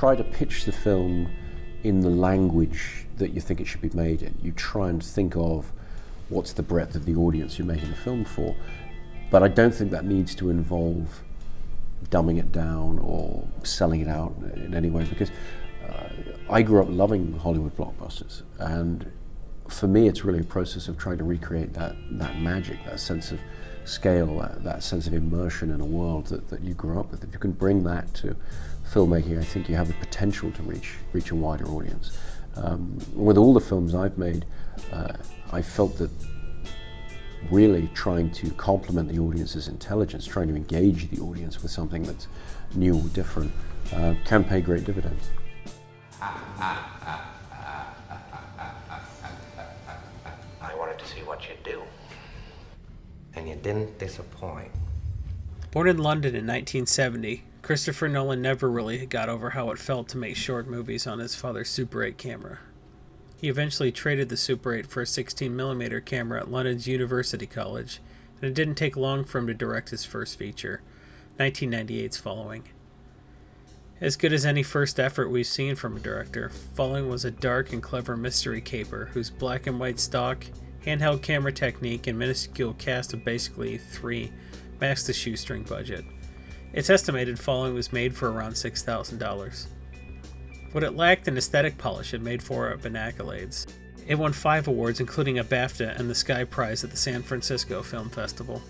try to pitch the film in the language that you think it should be made in. You try and think of what's the breadth of the audience you're making the film for. But I don't think that needs to involve dumbing it down or selling it out in any way, because I grew up loving Hollywood blockbusters, and for me it's really a process of trying to recreate that magic, that sense of scale, that sense of immersion in a world that you grew up with. If you can bring that to filmmaking, I think you have the potential to reach a wider audience. With all the films I've made, I felt that really trying to complement the audience's intelligence, trying to engage the audience with something that's new or different, can pay great dividends. I wanted to see what you'd do, and you didn't disappoint. Born in London in 1970, Christopher Nolan never really got over how it felt to make short movies on his father's Super 8 camera. He eventually traded the Super 8 for a 16mm camera at London's University College, and it didn't take long for him to direct his first feature, 1998's Following. As good as any first effort we've seen from a director, Following was a dark and clever mystery caper whose black and white stock, handheld camera technique, and minuscule cast of basically 3 maxed the shoestring budget. It's estimated Following was made for around $6,000. What it lacked in aesthetic polish, it made for it in accolades. It won 5 awards, including a BAFTA and the Sky Prize at the San Francisco Film Festival.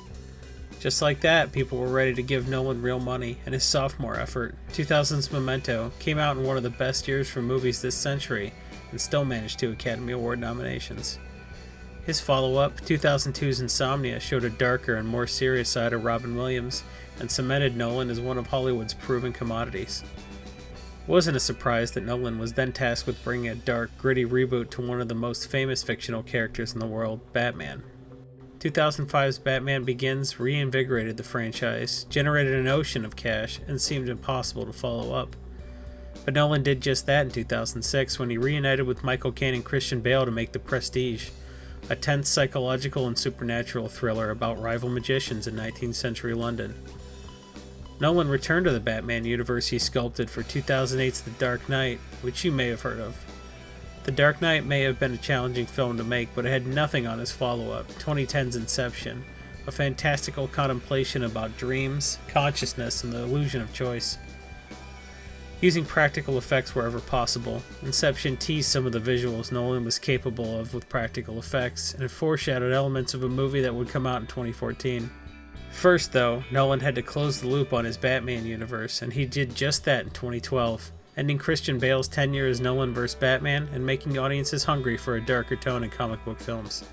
Just like that, people were ready to give Nolan real money, and his sophomore effort, 2000's Memento, came out in one of the best years for movies this century and still managed 2 Academy Award nominations. His follow-up, 2002's Insomnia, showed a darker and more serious side of Robin Williams and cemented Nolan as one of Hollywood's proven commodities. It wasn't a surprise that Nolan was then tasked with bringing a dark, gritty reboot to one of the most famous fictional characters in the world, Batman. 2005's Batman Begins reinvigorated the franchise, generated an ocean of cash, and seemed impossible to follow up. But Nolan did just that in 2006 when he reunited with Michael Caine and Christian Bale to make The Prestige, a tense psychological and supernatural thriller about rival magicians in 19th century London. Nolan returned to the Batman universe he sculpted for 2008's The Dark Knight, which you may have heard of. The Dark Knight may have been a challenging film to make, but it had nothing on his follow-up, 2010's Inception, a fantastical contemplation about dreams, consciousness, and the illusion of choice. Using practical effects wherever possible, Inception teased some of the visuals Nolan was capable of with practical effects, and foreshadowed elements of a movie that would come out in 2014. First, though, Nolan had to close the loop on his Batman universe, and he did just that in 2012, ending Christian Bale's tenure as Nolan vs. Batman and making audiences hungry for a darker tone in comic book films.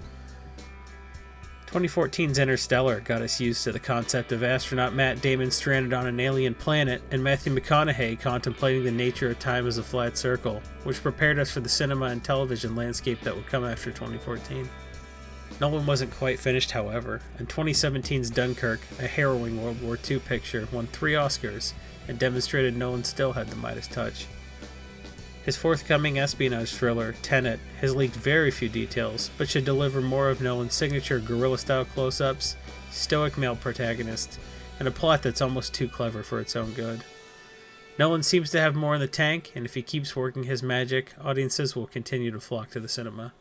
2014's Interstellar got us used to the concept of astronaut Matt Damon stranded on an alien planet and Matthew McConaughey contemplating the nature of time as a flat circle, which prepared us for the cinema and television landscape that would come after 2014. Nolan wasn't quite finished, however, and 2017's Dunkirk, a harrowing World War II picture, won 3 Oscars and demonstrated Nolan still had the Midas touch. His forthcoming espionage thriller, Tenet, has leaked very few details, but should deliver more of Nolan's signature guerrilla-style close-ups, stoic male protagonist, and a plot that's almost too clever for its own good. Nolan seems to have more in the tank, and if he keeps working his magic, audiences will continue to flock to the cinema.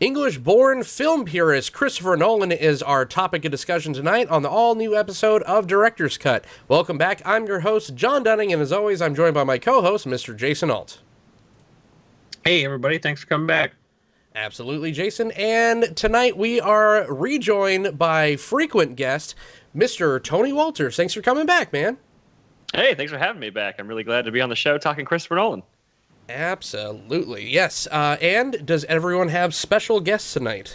English-born film purist Christopher Nolan is our topic of discussion tonight on the all-new episode of Director's Cut. Welcome back. I'm your host, Jon Dunning, and as always, I'm joined by my co-host, Mr. Jason Alt. Hey, everybody. Thanks for coming back. Absolutely, Jason. And tonight we are rejoined by frequent guest, Mr. Tony Walters. Thanks for coming back, man. Hey, thanks for having me back. I'm really glad to be on the show talking Christopher Nolan. Absolutely, yes. And does everyone have special guests tonight?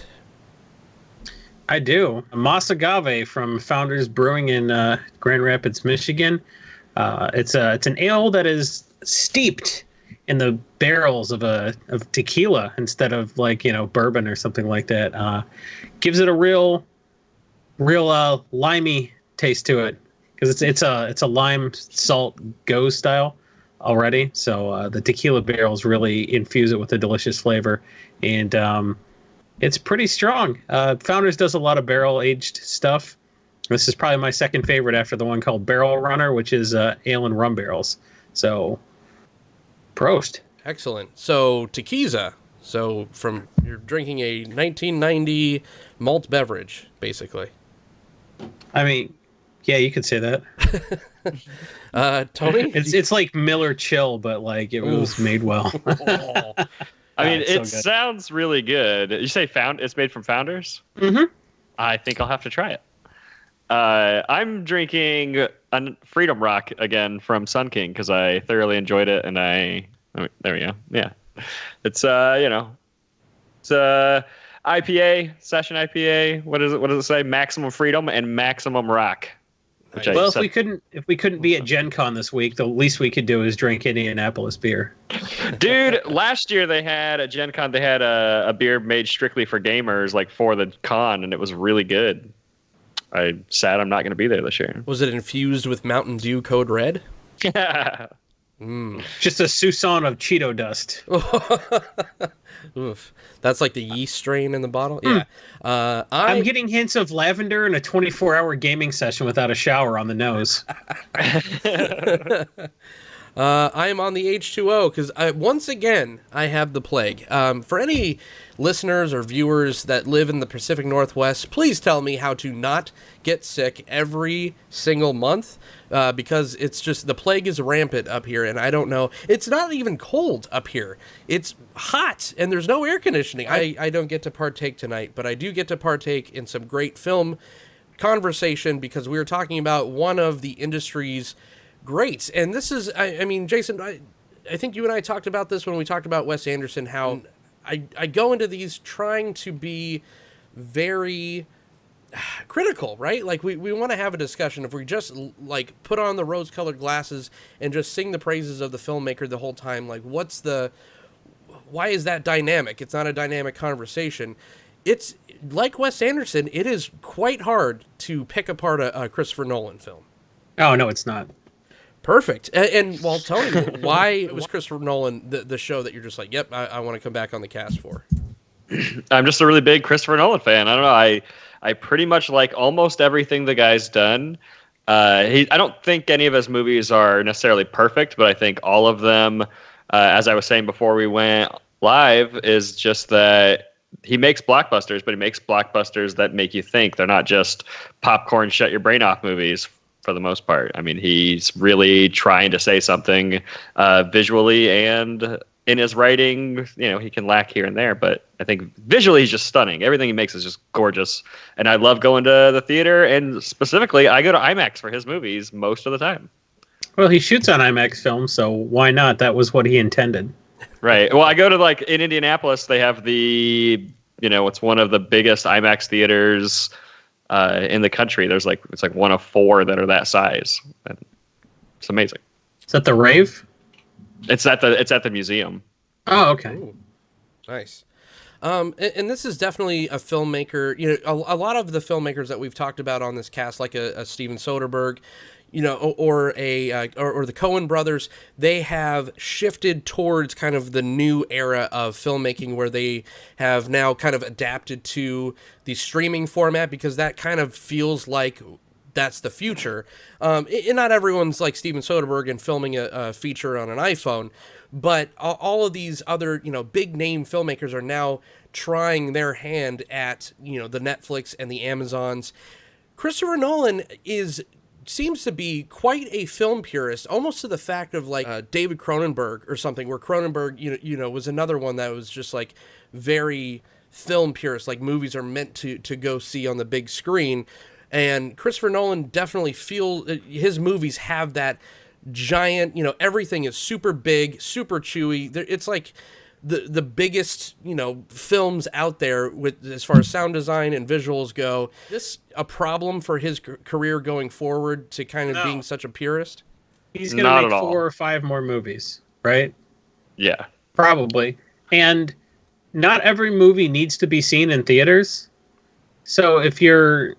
I do. Mas Agave from Founders Brewing in Grand Rapids, Michigan. It's an ale that is steeped in the barrels of tequila instead of bourbon or something like that. Gives it a real limey taste to it because it's a lime salt go style already. So the tequila barrels really infuse it with a delicious flavor, and it's pretty strong. Founders does a lot of barrel aged stuff. This is probably my second favorite after the one called Barrel Runner, which is ale and rum barrels. So Prost. Excellent. So tequiza. So you're drinking a 1990 malt beverage, basically. I mean, yeah, you could say that. Tony? It's like Miller Chill, but like it was made well. I mean, it's so it good. sounds really good. You say it's made from Founders? Mm-hmm. I think I'll have to try it. I'm drinking a Freedom Rock again from Sun King because I thoroughly enjoyed it, and there we go. Yeah, it's it's IPA, session IPA. What is it? What does it say? Maximum Freedom and Maximum Rock. Well, if we couldn't be at Gen Con this week, the least we could do is drink Indianapolis beer. Dude, last year they had at Gen Con, they had a beer made strictly for gamers, like for the con, and it was really good. I'm sad I'm not going to be there this year. Was it infused with Mountain Dew Code Red? Just a Susan of Cheeto dust. Oof. That's like the yeast strain in the bottle? Yeah. I'm getting hints of lavender and a 24-hour gaming session without a shower on the nose. I am on the H2O because once again I have the plague. For any listeners or viewers that live in the Pacific Northwest, please tell me how to not get sick every single month because it's just the plague is rampant up here, and I don't know. It's not even cold up here. It's hot, and there's no air conditioning. I don't get to partake tonight, but I do get to partake in some great film conversation because we were talking about one of the industry's greats. And this is, I mean, Jason, I think you and I talked about this when we talked about Wes Anderson, how I go into these trying to be very critical, right? Like we want to have a discussion. If we just like put on the rose-colored glasses and just sing the praises of the filmmaker the whole time, like why is that dynamic? It's not a dynamic conversation. It's like Wes Anderson, it is quite hard to pick apart a Christopher Nolan film. Oh, no, it's not. Perfect. And well, Tony, why was Christopher Nolan the show that you're just like, yep, I want to come back on the cast for? I'm just a really big Christopher Nolan fan. I don't know. I pretty much like almost everything the guy's done. I don't think any of his movies are necessarily perfect, but I think all of them, as I was saying before we went live, is just that he makes blockbusters, but he makes blockbusters that make you think. They're not just popcorn, shut your brain off movies for the most part. I mean, he's really trying to say something visually, and in his writing, he can lack here and there, but I think visually he's just stunning. Everything he makes is just gorgeous, and I love going to the theater, and specifically, I go to IMAX for his movies most of the time. Well, he shoots on IMAX films, so why not? That was what he intended. Right. Well, I go to in Indianapolis, they have it's one of the biggest IMAX theaters in the country. It's like one of 4 that are that size. It's amazing. Is that the Rave? It's at the museum. Oh, okay. Ooh, nice. And this is definitely a filmmaker. A lot of the filmmakers that we've talked about on this cast, like a Steven Soderbergh, or the Coen brothers, they have shifted towards kind of the new era of filmmaking where they have now kind of adapted to the streaming format because that kind of feels like that's the future. And not everyone's like Steven Soderbergh and filming a feature on an iPhone, but all of these other, big name filmmakers are now trying their hand at, the Netflix and the Amazons. Christopher Nolan seems to be quite a film purist, almost to the fact of like David Cronenberg or something, where Cronenberg, was another one that was just like very film purist, like movies are meant to go see on the big screen. And Christopher Nolan definitely his movies have that giant, everything is super big, super chewy. It's like the biggest, films out there with as far as sound design and visuals go. Is this a problem for his career going forward to kind of being such a purist? He's going to make 4 or 5 more movies, right? Yeah. Probably. And not every movie needs to be seen in theaters. So if you're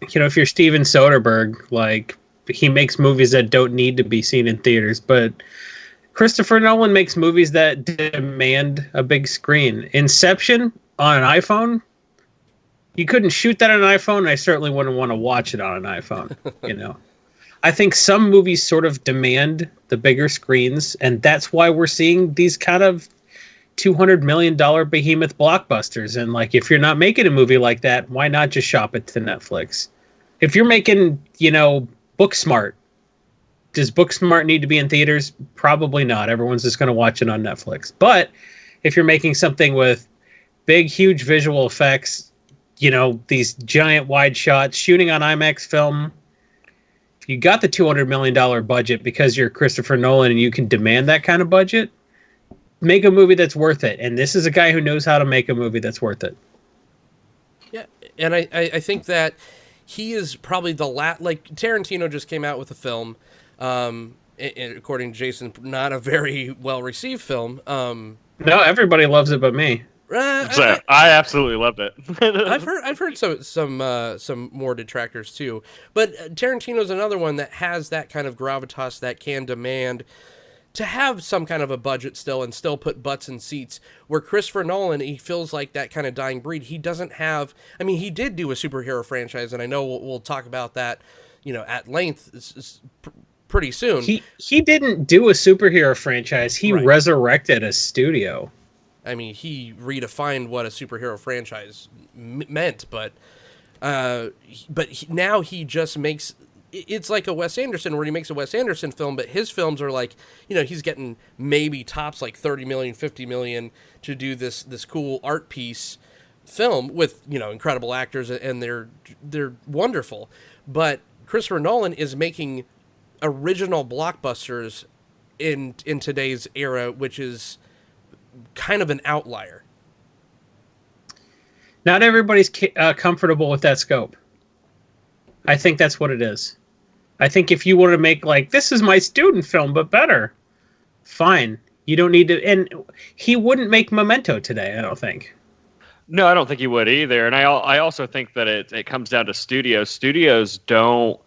Steven Soderbergh, like, he makes movies that don't need to be seen in theaters, but Christopher Nolan makes movies that demand a big screen. Inception on an iPhone, you couldn't shoot that on an iPhone. I certainly wouldn't want to watch it on an iPhone. I think some movies sort of demand the bigger screens, and that's why we're seeing these kind of $200 million behemoth blockbusters. And like, if you're not making a movie like that, why not just shop it to Netflix? If you're making, Booksmart, does Booksmart need to be in theaters? Probably not. Everyone's just going to watch it on Netflix. But if you're making something with big, huge visual effects, these giant wide shots, shooting on IMAX film, if you got the $200 million budget because you're Christopher Nolan and you can demand that kind of budget, make a movie that's worth it. And this is a guy who knows how to make a movie that's worth it. Yeah, and I think that he is probably like Tarantino just came out with a film, according to Jason, not a very well-received film. No, everybody loves it but me. I absolutely loved it. I've heard some more detractors too, but Tarantino's another one that has that kind of gravitas that can demand to have some kind of a budget still and still put butts in seats, where Christopher Nolan, he feels like that kind of dying breed. He doesn't have, he did do a superhero franchise, and I know we'll talk about that, at length pretty soon. He didn't do a superhero franchise. He resurrected a studio. He redefined what a superhero franchise meant, but now he just makes... It's like a Wes Anderson, where he makes a Wes Anderson film, but his films are like, he's getting maybe tops like 30 million, 50 million to do this cool art piece film with, incredible actors, and they're wonderful. But Christopher Nolan is making original blockbusters in today's era, which is kind of an outlier. Not everybody's comfortable with that scope. I think that's what it is. I think if you want to make this is my student film, but better, fine. You don't need to. And he wouldn't make Memento today, I don't think. No, I don't think he would either. And I also think that it comes down to studios. Studios don't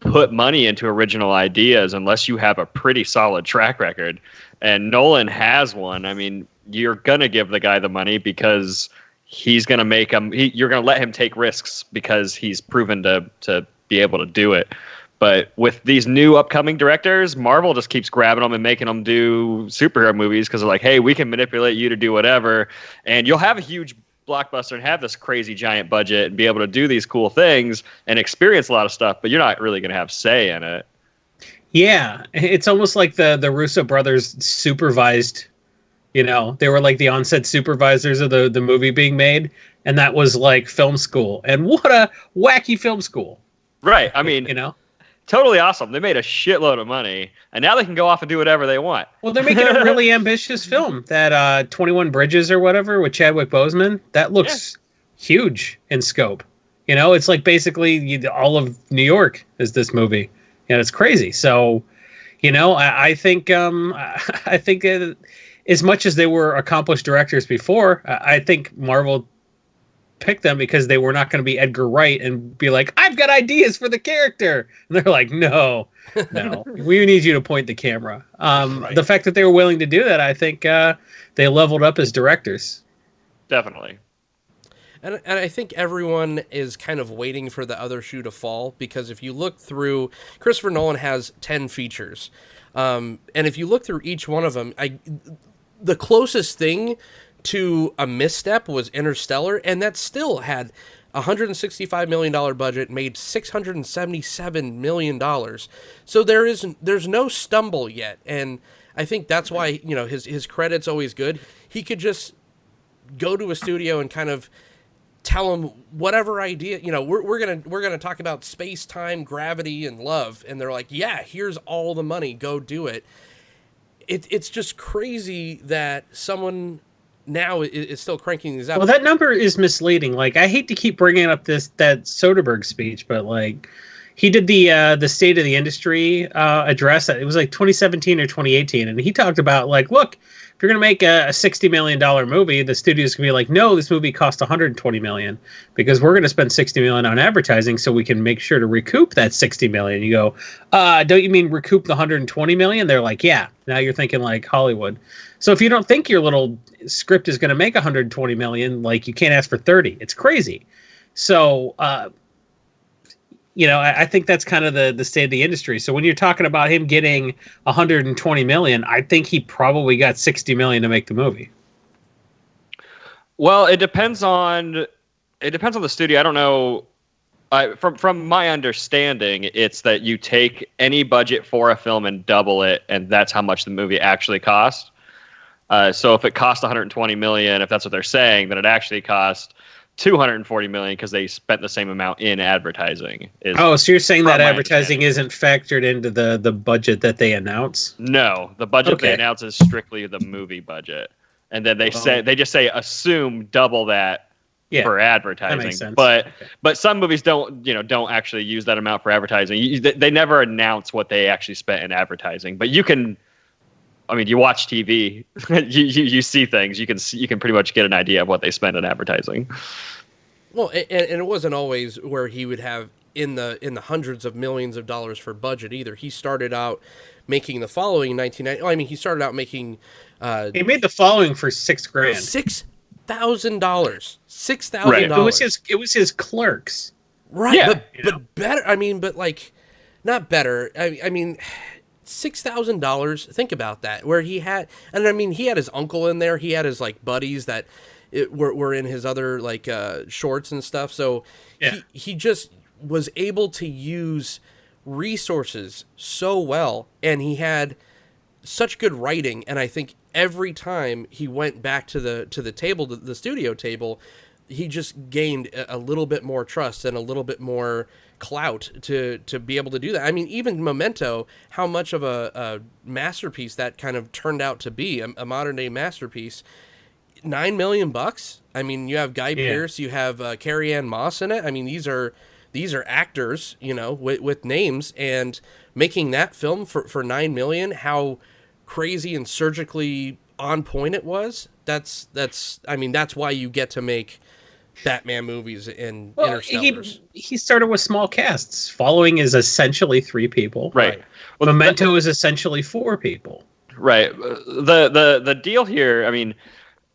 put money into original ideas unless you have a pretty solid track record. And Nolan has one. You're going to give the guy the money because he's going to make him. You're going to let him take risks because he's proven to be able to do it. But with these new upcoming directors, Marvel just keeps grabbing them and making them do superhero movies because they're like, hey, we can manipulate you to do whatever. And you'll have a huge blockbuster and have this crazy giant budget and be able to do these cool things and experience a lot of stuff, but you're not really going to have say in it. Yeah, it's almost like the Russo brothers supervised, they were like the on-set supervisors of the movie being made, and that was like film school. And what a wacky film school. Right. Totally awesome. They made a shitload of money, and now they can go off and do whatever they want. Well, they're making a really ambitious film, that 21 Bridges or whatever with Chadwick Boseman. That looks huge in scope. It's like basically all of New York is this movie. And it's crazy. So, I think as much as they were accomplished directors before, I think Marvel picked them because they were not going to be Edgar Wright and be like, I've got ideas for the character. And they're like, no, we need you to point the camera. The fact that they were willing to do that, I think they leveled up as directors. Definitely. And I think everyone is kind of waiting for the other shoe to fall, because if you look through, Christopher Nolan has 10 features. And if you look through each one of them, the closest thing to a misstep was Interstellar, and that still had a $165 million budget, made $677 million. So there's no stumble yet. And I think that's why, his credit's always good. He could just go to a studio and kind of tell them whatever idea, we're gonna talk about space, time, gravity, and love, and they're like, yeah, here's all the money, go do it. It's just crazy that someone now is still cranking these out. Well, that number is misleading. I hate to keep bringing up that Soderbergh speech, but he did the State of the Industry address. It was 2017 or 2018, and he talked about look, if you're going to make a $60 million movie, the studio's going to be like, no, this movie cost $120 million because we're going to spend $60 million on advertising so we can make sure to recoup that $60 million. You go, don't you mean recoup the $120 million? They're like, yeah. Now you're thinking like Hollywood. So if you don't think your little script is going to make $120 million, you can't ask for 30. It's crazy. So I think that's kind of the state of the industry. So when you're talking about him getting 120 million, I think he probably got 60 million to make the movie. Well, it depends on the studio. I don't know. From my understanding, it's that you take any budget for a film and double it, and that's how much the movie actually cost. So if it cost 120 million, if that's what they're saying, then it actually cost 240 million because they spent the same amount in advertising. So you're saying that advertising isn't factored into the budget that they announce? No, the budget they announce is strictly the movie budget, and then they just say assume double that for advertising. That makes sense. But some movies don't actually use that amount for advertising. They never announce what they actually spent in advertising. But you can, you watch TV, you see things. You can pretty much get an idea of what they spent in advertising. Well, and it wasn't always where he would have in the hundreds of millions of dollars for budget either. He started out making The Following in 1990. He started out making. He made The Following for $6,000. $6,000. $6,000. It was his Clerks. Right. Yeah. But better. Not better. $6,000. Think about that. Where he had, he had his uncle in there. He had his buddies that were in his other shorts and stuff. So he just was able to use resources so well, and he had such good writing. And I think every time he went back to the table, the studio table, he just gained a little bit more trust and a little bit more clout to be able to do that. Even Memento, how much of a masterpiece that kind of turned out to be, a modern day masterpiece. $9 million. You have Guy Pearce, you have Carrie-Anne Moss in it. These are actors, with names, and making that film for $9 million. How crazy and surgically on point it was. That's why you get to make Batman movies and Interstellars. He started with small casts. Following is essentially 3 people. Right. Well, Memento is essentially 4 people. Right. The deal here,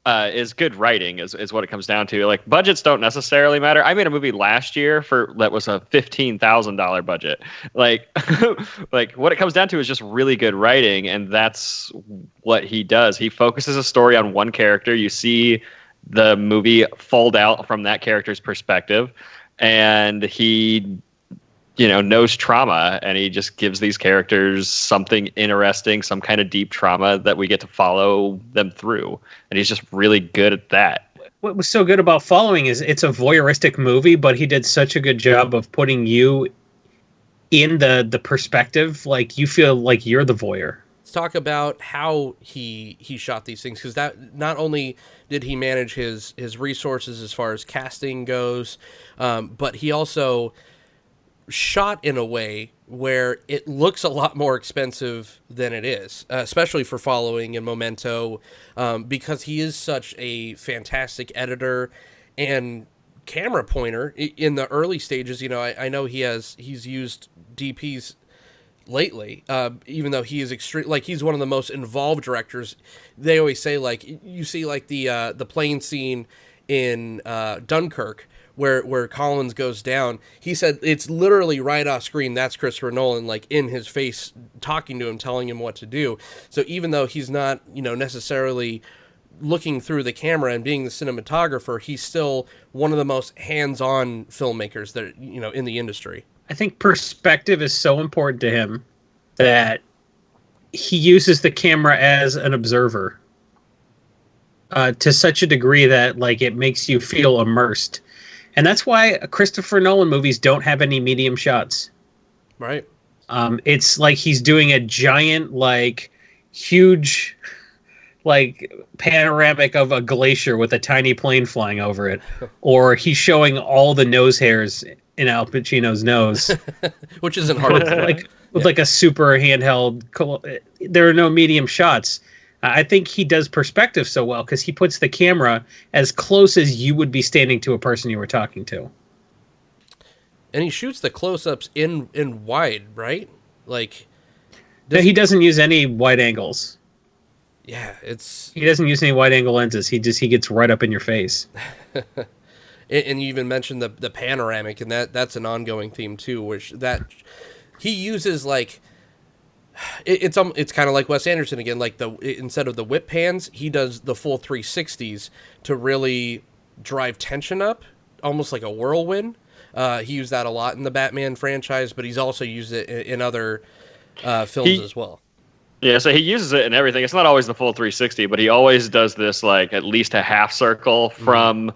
is good writing is what it comes down to. Budgets don't necessarily matter. I made a movie last year that was a $15,000 budget. What it comes down to is just really good writing, and that's what he does. He focuses a story on one character. You see the movie fold out from that character's perspective, and he knows trauma, and he just gives these characters something interesting, some kind of deep trauma that we get to follow them through. And he's just really good at that. What was so good about Following is it's a voyeuristic movie, but he did such a good job of putting you in the perspective. You feel like you're the voyeur. Let's talk about how he shot these things, because that not only did he manage his resources as far as casting goes, but he also shot in a way where it looks a lot more expensive than it is, especially for Following and Memento, because he is such a fantastic editor and camera pointer in the early stages. I know he's used DPs lately, even though he is extreme. He's one of the most involved directors. They always say, you see the plane scene in Dunkirk, where Collins goes down. He said it's literally right off screen. That's Christopher Nolan, in his face, talking to him, telling him what to do. So even though he's not, necessarily looking through the camera and being the cinematographer, he's still one of the most hands-on filmmakers that, in the industry. I think perspective is so important to him that he uses the camera as an observer to such a degree that it makes you feel immersed. And that's why Christopher Nolan movies don't have any medium shots. Right. It's like he's doing a giant, huge, panoramic of a glacier with a tiny plane flying over it. Or he's showing all the nose hairs in Al Pacino's nose. Which isn't hard. With a super handheld. There are no medium shots. I think he does perspective so well because he puts the camera as close as you would be standing to a person you were talking to. And he shoots the close-ups in wide, right? He doesn't use any wide angles. Yeah, he doesn't use any wide angle lenses. He gets right up in your face. And you even mentioned the panoramic, and that's an ongoing theme too, which that he uses like it's kind of like Wes Anderson again, like instead of the whip pans, he does the full 360s to really drive tension up, almost like a whirlwind. He used that a lot in the Batman franchise, but he's also used it in other films as well. Yeah, so he uses it in everything. It's not always the full 360, but he always does this like at least a half circle from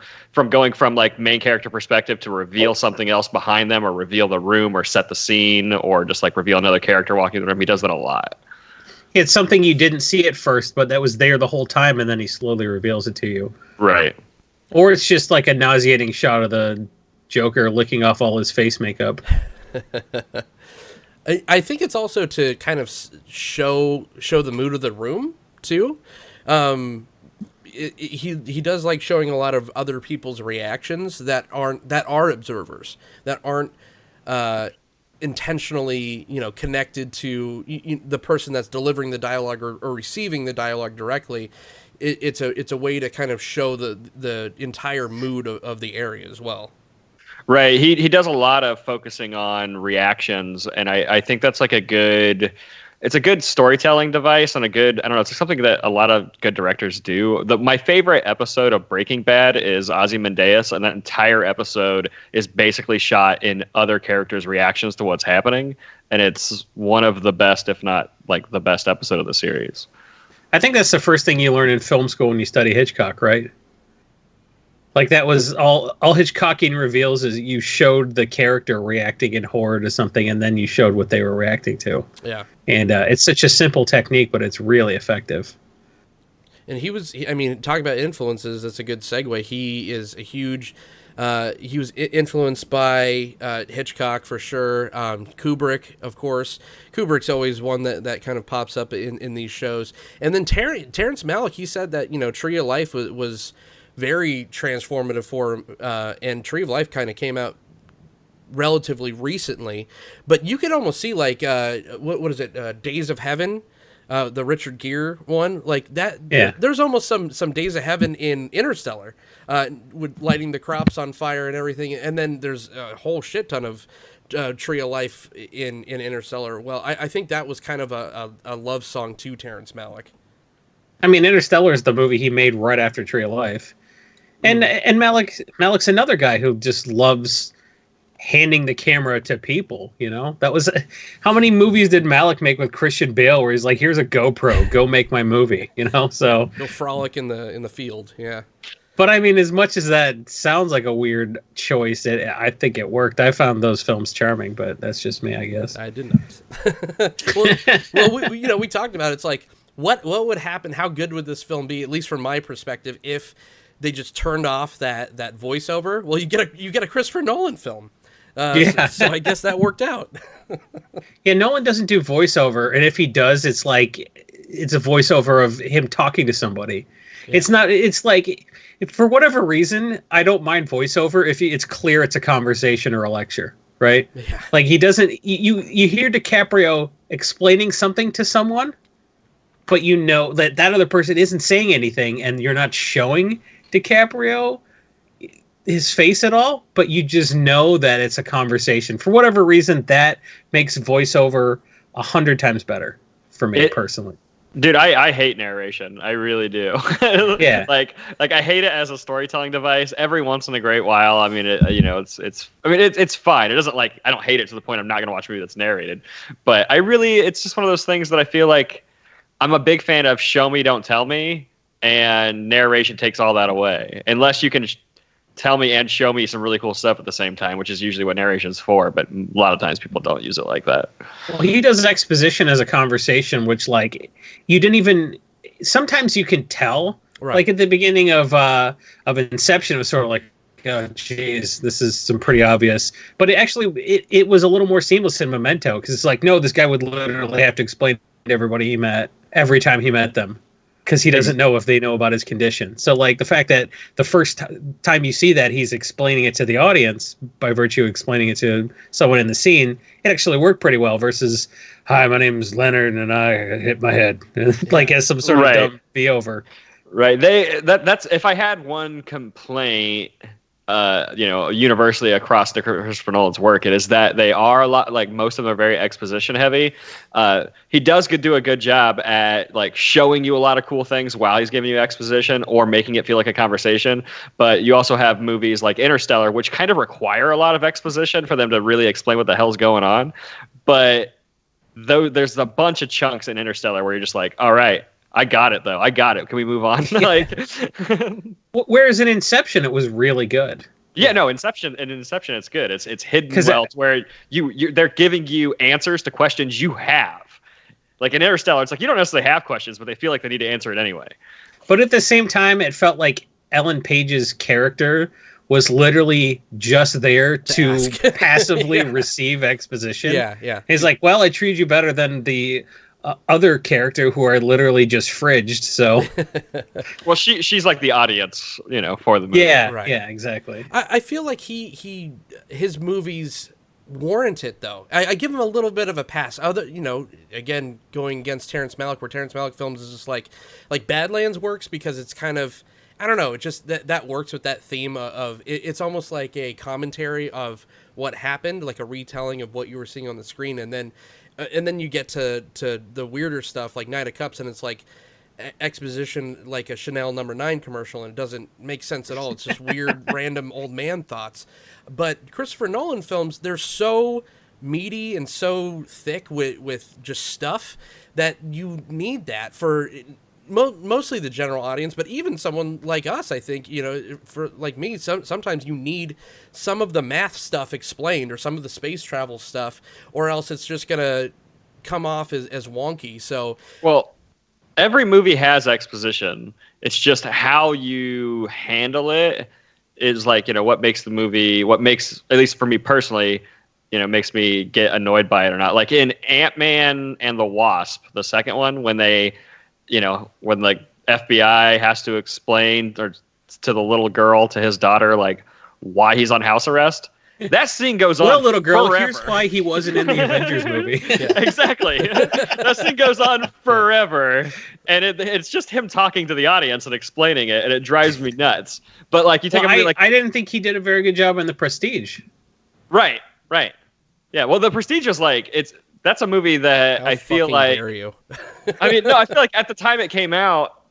going from like main character perspective to reveal something else behind them, or reveal the room, or set the scene, or just like reveal another character walking the room. He does that a lot. It's something you didn't see at first, but that was there the whole time, and then he slowly reveals it to you. Right. Or it's just like a nauseating shot of the Joker licking off all his face makeup. I think it's also to kind of show the mood of the room too. He does like showing a lot of other people's reactions that are observers, that aren't intentionally connected to the person that's delivering the dialogue or receiving the dialogue directly. It's a way to kind of show the entire mood of the area as well. Right. He does a lot of focusing on reactions, and I think that's like it's a good storytelling device, and it's something that a lot of good directors do. My favorite episode of Breaking Bad is Ozymandias, and that entire episode is basically shot in other characters' reactions to what's happening, and it's one of the best, if not like the best episode of the series. I think that's the first thing you learn in film school when you study Hitchcock, right? Like that was all Hitchcockian reveals is you showed the character reacting in horror to something, and then you showed what they were reacting to. Yeah. And it's such a simple technique, but it's really effective. And talking about influences, that's a good segue. He is a huge, he was influenced by Hitchcock for sure. Kubrick, of course. Kubrick's always one that kind of pops up in these shows. And then Terrence Malick, he said that, Tree of Life was very transformative for him, and Tree of Life kind of came out relatively recently, but you could almost see like what is it, Days of Heaven, the Richard Gere one, like that. Yeah. There's almost some Days of Heaven in Interstellar, with lighting the crops on fire and everything, and then there's a whole shit ton of Tree of Life in Interstellar. Well, I think that was kind of a love song to Terrence Malick. I mean, Interstellar is the movie he made right after Tree of Life. And Malick's another guy who just loves handing the camera to people, That was how many movies did Malick make with Christian Bale where he's like, here's a GoPro, go make my movie, So go frolic in the field, yeah. But I mean, as much as that sounds like a weird choice, I think it worked. I found those films charming, but that's just me, I guess. I did not. well, we talked about it. It's like what would happen? How good would this film be, at least from my perspective, if they just turned off that voiceover? Well, you get a Christopher Nolan film. Yeah. So I guess that worked out. Yeah, Nolan doesn't do voiceover, and if he does, it's like it's a voiceover of him talking to somebody. Yeah. It's like, for whatever reason, I don't mind voiceover if it's clear it's a conversation or a lecture, right? Yeah. Like he doesn't. You hear DiCaprio explaining something to someone, but that other person isn't saying anything, and you're not showing DiCaprio his face at all, but you just know that it's a conversation. For whatever reason, that makes voiceover 100 times better for me personally. Dude, I hate narration. I really do. Yeah. Like I hate it as a storytelling device. Every once in a great while, I mean, it's fine. It doesn't I don't hate it to the point I'm not going to watch a movie that's narrated. But it's just one of those things that I feel like I'm a big fan of show me, don't tell me, and narration takes all that away. Unless you can tell me and show me some really cool stuff at the same time, which is usually what narration's for, but a lot of times people don't use it like that. Well, he does exposition as a conversation, which you didn't even, sometimes you can tell, right. Like at the beginning of Inception, it was sort of like, oh geez, this is some pretty obvious, but it was a little more seamless in Memento, because it's like, no, this guy would literally have to explain to everybody he met every time he met them, because he doesn't know if they know about his condition. So the fact that the first time you see that he's explaining it to the audience by virtue of explaining it to someone in the scene, it actually worked pretty well versus, hi, my name's Leonard and I hit my head, as some sort of dumb be over. Right. That's if I had one complaint, universally across the Christopher Nolan's work. It is that they are a lot, like most of them are very exposition heavy. He does do a good job at like showing you a lot of cool things while he's giving you exposition or making it feel like a conversation. But you also have movies like Interstellar, which kind of require a lot of exposition for them to really explain what the hell's going on. But though there's a bunch of chunks in Interstellar where you're just like, all right, I got it though. I got it. Can we move on? Like, whereas in Inception, it was really good. yeah, no, Inception it's good. It's hidden well to where they're giving you answers to questions you have. Like in Interstellar, it's like you don't necessarily have questions, but they feel like they need to answer it anyway. But at the same time, it felt like Ellen Page's character was literally just there to passively receive exposition. Yeah. He's like, well, I treated you better than the other character who are literally just fridged. So, well, she's like the audience, for the movie. Yeah, Right. Yeah, exactly. I feel like his movies warrant it though. I give him a little bit of a pass. Other, again, going against Terrence Malick, where Terrence Malick films is just like Badlands works because it's kind of, I don't know, it just that works with that theme of it's almost like a commentary of what happened, like a retelling of what you were seeing on the screen, and then you get to the weirder stuff like Knight of Cups, and it's like exposition like a Chanel No. 9 commercial, and it doesn't make sense at all. It's just weird random old man thoughts. But Christopher Nolan films, they're so meaty and so thick with just stuff that you need that for mostly the general audience, but even someone like us, I think, for like me, sometimes you need some of the math stuff explained or some of the space travel stuff, or else it's just gonna come off as wonky. So, well, every movie has exposition. It's just how you handle it is like, what makes the movie, what makes, at least for me personally, makes me get annoyed by it or not. Like in Ant-Man and the Wasp, the second one, when they, when like FBI has to explain or to the little girl, to his daughter, like why he's on house arrest. That scene goes on. Well, little girl, forever. here's why he wasn't in the Avengers movie. Yeah. Exactly. That scene goes on forever, and it's just him talking to the audience and explaining it, and it drives me nuts. But like you take a movie like, I didn't think he did a very good job in The Prestige. Right. Yeah. Well, The Prestige is like that's a movie that How I feel fucking like. dare you. I mean, no, I feel like at the time it came out,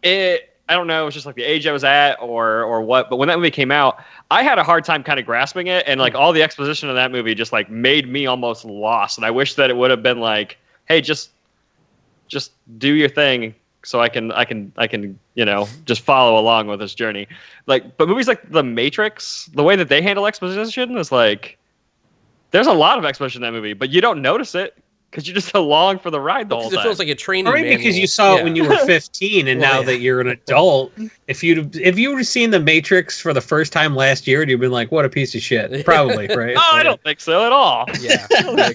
I don't know, it was just like the age I was at or what. But when that movie came out, I had a hard time kind of grasping it, and like all the exposition of that movie just like made me almost lost. And I wish that it would have been like, hey, just do your thing, so I can just follow along with this journey. Like, but movies like The Matrix, the way that they handle exposition is like, there's a lot of exposition in that movie, but you don't notice it because you're just along for the ride the whole time. It feels like a training Or maybe manual. because you saw it when you were 15, and Well, now yeah. that you're an adult, if you would have seen The Matrix for the first time last year, you'd been like, "What a piece of shit." Probably, right? No, I don't think so at all. Yeah, I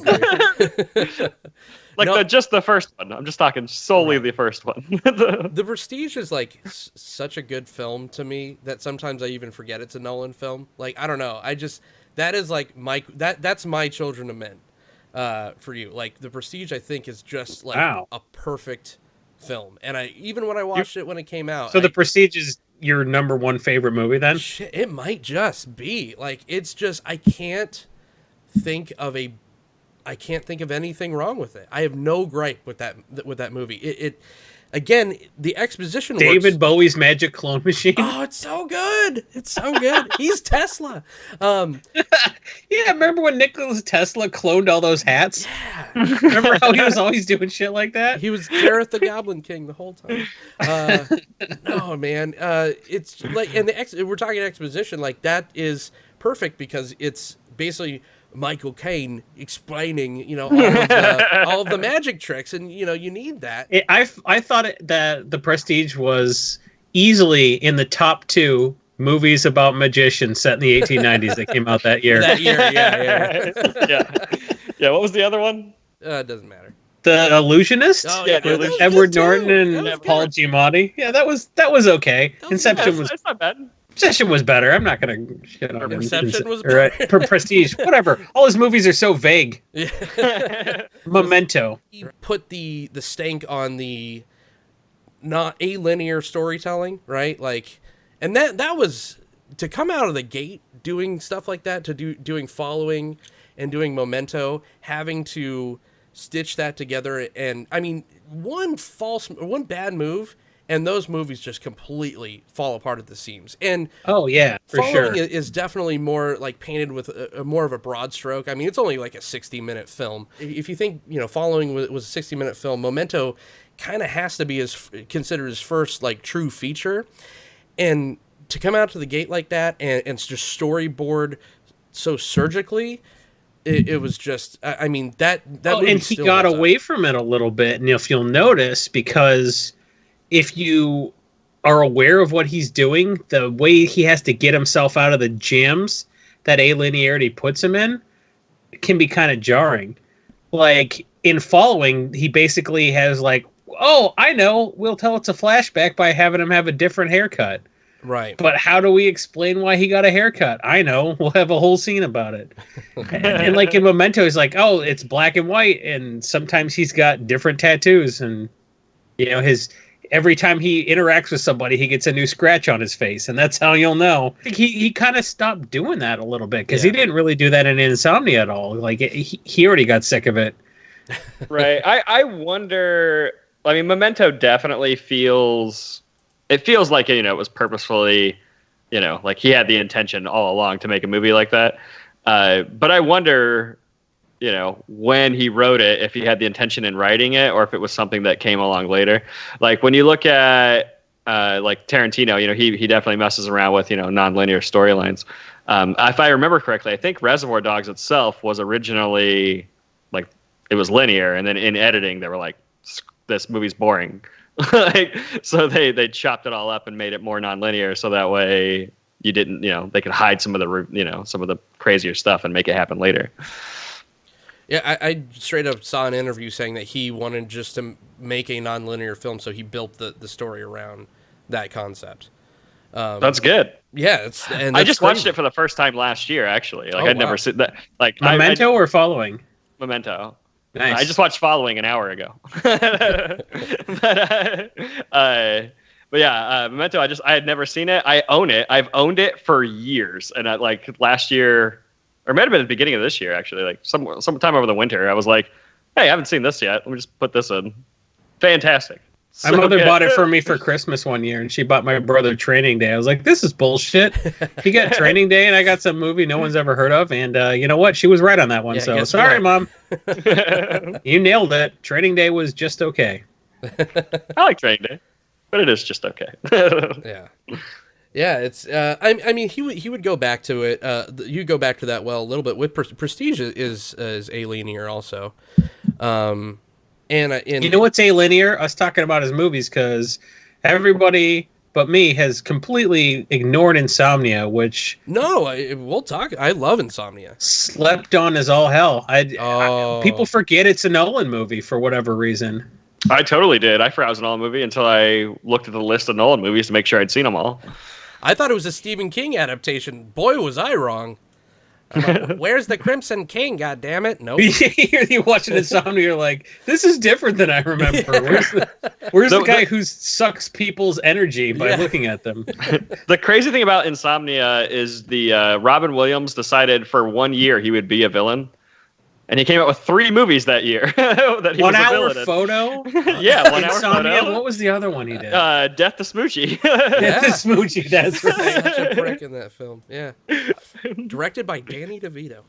agree. Like just the first one. I'm just talking solely the first one. The Prestige is like such a good film to me that sometimes I even forget it's a Nolan film. Like, I don't know. That is like that's my Children of Men for you. Like, The Prestige, I think, is just like a perfect film. And even when I watched it when it came out. So The Prestige is your number one favorite movie then? Shit, it might just be. Like, it's just, I can't think of anything wrong with it. I have no gripe with that movie. It again, the exposition David works. Bowie's Magic Clone Machine. Oh, it's so good. It's so good. He's Tesla. Yeah, remember when Nikola Tesla cloned all those hats? Yeah. Remember how he was always doing shit like that? He was Gareth the Goblin King the whole time. No, man. It's like, and we're talking exposition, like that is perfect because it's basically Michael Caine explaining, all of the magic tricks, and you need that. I thought that The Prestige was easily in the top 2 movies about magicians set in the 1890s that came out that year. Yeah. What was the other one? It doesn't matter. The Illusionist? Oh, yeah, With that was Edward good, Norton too. and That was Paul good. Giamatti. Yeah, that was okay. Inception was It's not bad. Inception was better. I'm not gonna shit on him. Perception was Or, better. Prestige, whatever. All his movies are so vague. Yeah. Memento. He put the stank on the not a linear storytelling, right? Like, and that was to come out of the gate doing stuff like that, doing Following and doing Memento, having to stitch that together, and I mean, one bad move, and those movies just completely fall apart at the seams. And Oh yeah, for Following sure. is definitely more like painted with a more of a broad stroke. I mean, it's only like a 60-minute film. If you think, Following was a 60-minute film, Memento kind of has to be considered his first like true feature. And to come out to the gate like that and just storyboard so surgically, it was just, I mean, that movie And he still got holds up. away from it a little bit. And if you'll notice, because if you are aware of what he's doing, the way he has to get himself out of the jams that alienarity puts him in can be kind of jarring. Like in Following, he basically has like, oh, I know, we'll tell it's a flashback by having him have a different haircut. Right. But how do we explain why he got a haircut? I know. We'll have a whole scene about it. And like in Memento, he's like, oh, it's black and white. And sometimes he's got different tattoos. And, every time he interacts with somebody, he gets a new scratch on his face. And that's how you'll know. He kind of stopped doing that a little bit because he didn't really do that in Insomnia at all. Like he already got sick of it. Right. I wonder. I mean, Memento definitely feels. It feels like it was purposefully, like he had the intention all along to make a movie like that. But I wonder, when he wrote it, if he had the intention in writing it, or if it was something that came along later. Like when you look at like Tarantino, he definitely messes around with nonlinear storylines. If I remember correctly, I think Reservoir Dogs itself was originally like it was linear, and then in editing they were like, this movie's boring. So they chopped it all up and made it more nonlinear, so that way you didn't, they could hide some of the crazier stuff and make it happen later. Yeah, I straight up saw an interview saying that he wanted just to make a nonlinear film, so he built the story around that concept. That's good. Yeah, I just watched it for the first time last year, actually. Like I'd never seen that. Like Memento or Following? Memento. Nice. I just watched Following an hour ago. But yeah, Memento. I had never seen it. I own it. I've owned it for years, and like last year, or it might have been at the beginning of this year, actually. Like sometime over the winter, I was like, "Hey, I haven't seen this yet. Let me just put this in." Fantastic. My mother bought it for me for Christmas one year, and she bought my brother Training Day. I was like, this is bullshit. He got Training Day, and I got some movie no one's ever heard of. And you know what? She was right on that one. Yeah, so guess sorry, what? Mom. You nailed it. Training Day was just okay. I like Training Day, but it is just okay. Yeah. Yeah, it's. I mean, he would go back to it. You go back to that a little bit with Prestige is Alien here also. And you know what's alinear? Us talking about his movies, because everybody but me has completely ignored Insomnia, which we'll talk. I love Insomnia. Slept on as all hell. People forget it's a Nolan movie for whatever reason. I totally did. I forgot it was a Nolan movie until I looked at the list of Nolan movies to make sure I'd seen them all. I thought it was a Stephen King adaptation. Boy, was I wrong. I'm like, where's the Crimson King? God damn it! Nope. You're watching Insomnia. You're like, this is different than I remember. Yeah. Where's the guy who sucks people's energy by looking at them? The crazy thing about Insomnia is the Robin Williams decided for 1 year he would be a villain. And he came out with 3 movies that year. That he 1 was a hour villain in. photo? Yeah, 1 hour Insomnia. photo. What was the other one he did? Death to Smoochie. Death to Smoochie, that's right. Such a prick in that film. Yeah. Directed by Danny DeVito.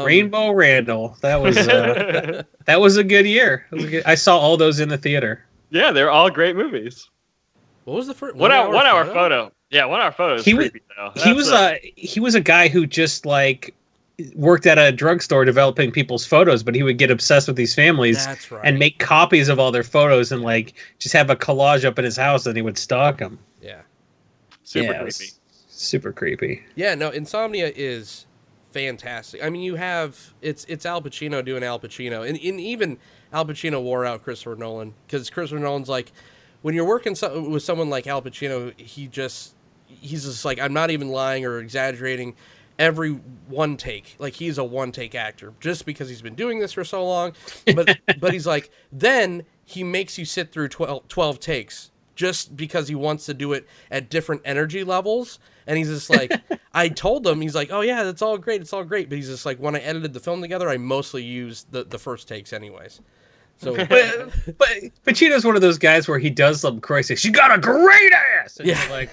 Rainbow Randall. That was a good year. I saw all those in the theater. Yeah, they're all great movies. What was the first 1 hour photo? Yeah, 1 hour photo is creepy though. He was a guy who just like worked at a drugstore developing people's photos, but he would get obsessed with these families and make copies of all their photos and like just have a collage up in his house, and he would stalk them. Yeah. Super creepy. Super creepy. Yeah, no, Insomnia is fantastic. I mean, you have it's Al Pacino doing Al Pacino, and even Al Pacino wore out Christopher Nolan, because Christopher Nolan's like, when you're working with someone like Al Pacino, he's just like, I'm not even lying or exaggerating. Every one take, like he's a one take actor, just because he's been doing this for so long. But he's like, then he makes you sit through 12 takes just because he wants to do it at different energy levels. And he's just like, I told him, he's like, oh yeah, that's all great. It's all great. But he's just like, when I edited the film together, I mostly used the first takes anyways. So, but Pacino's one of those guys where he does something crazy. She got a great ass. And Yeah. you're like,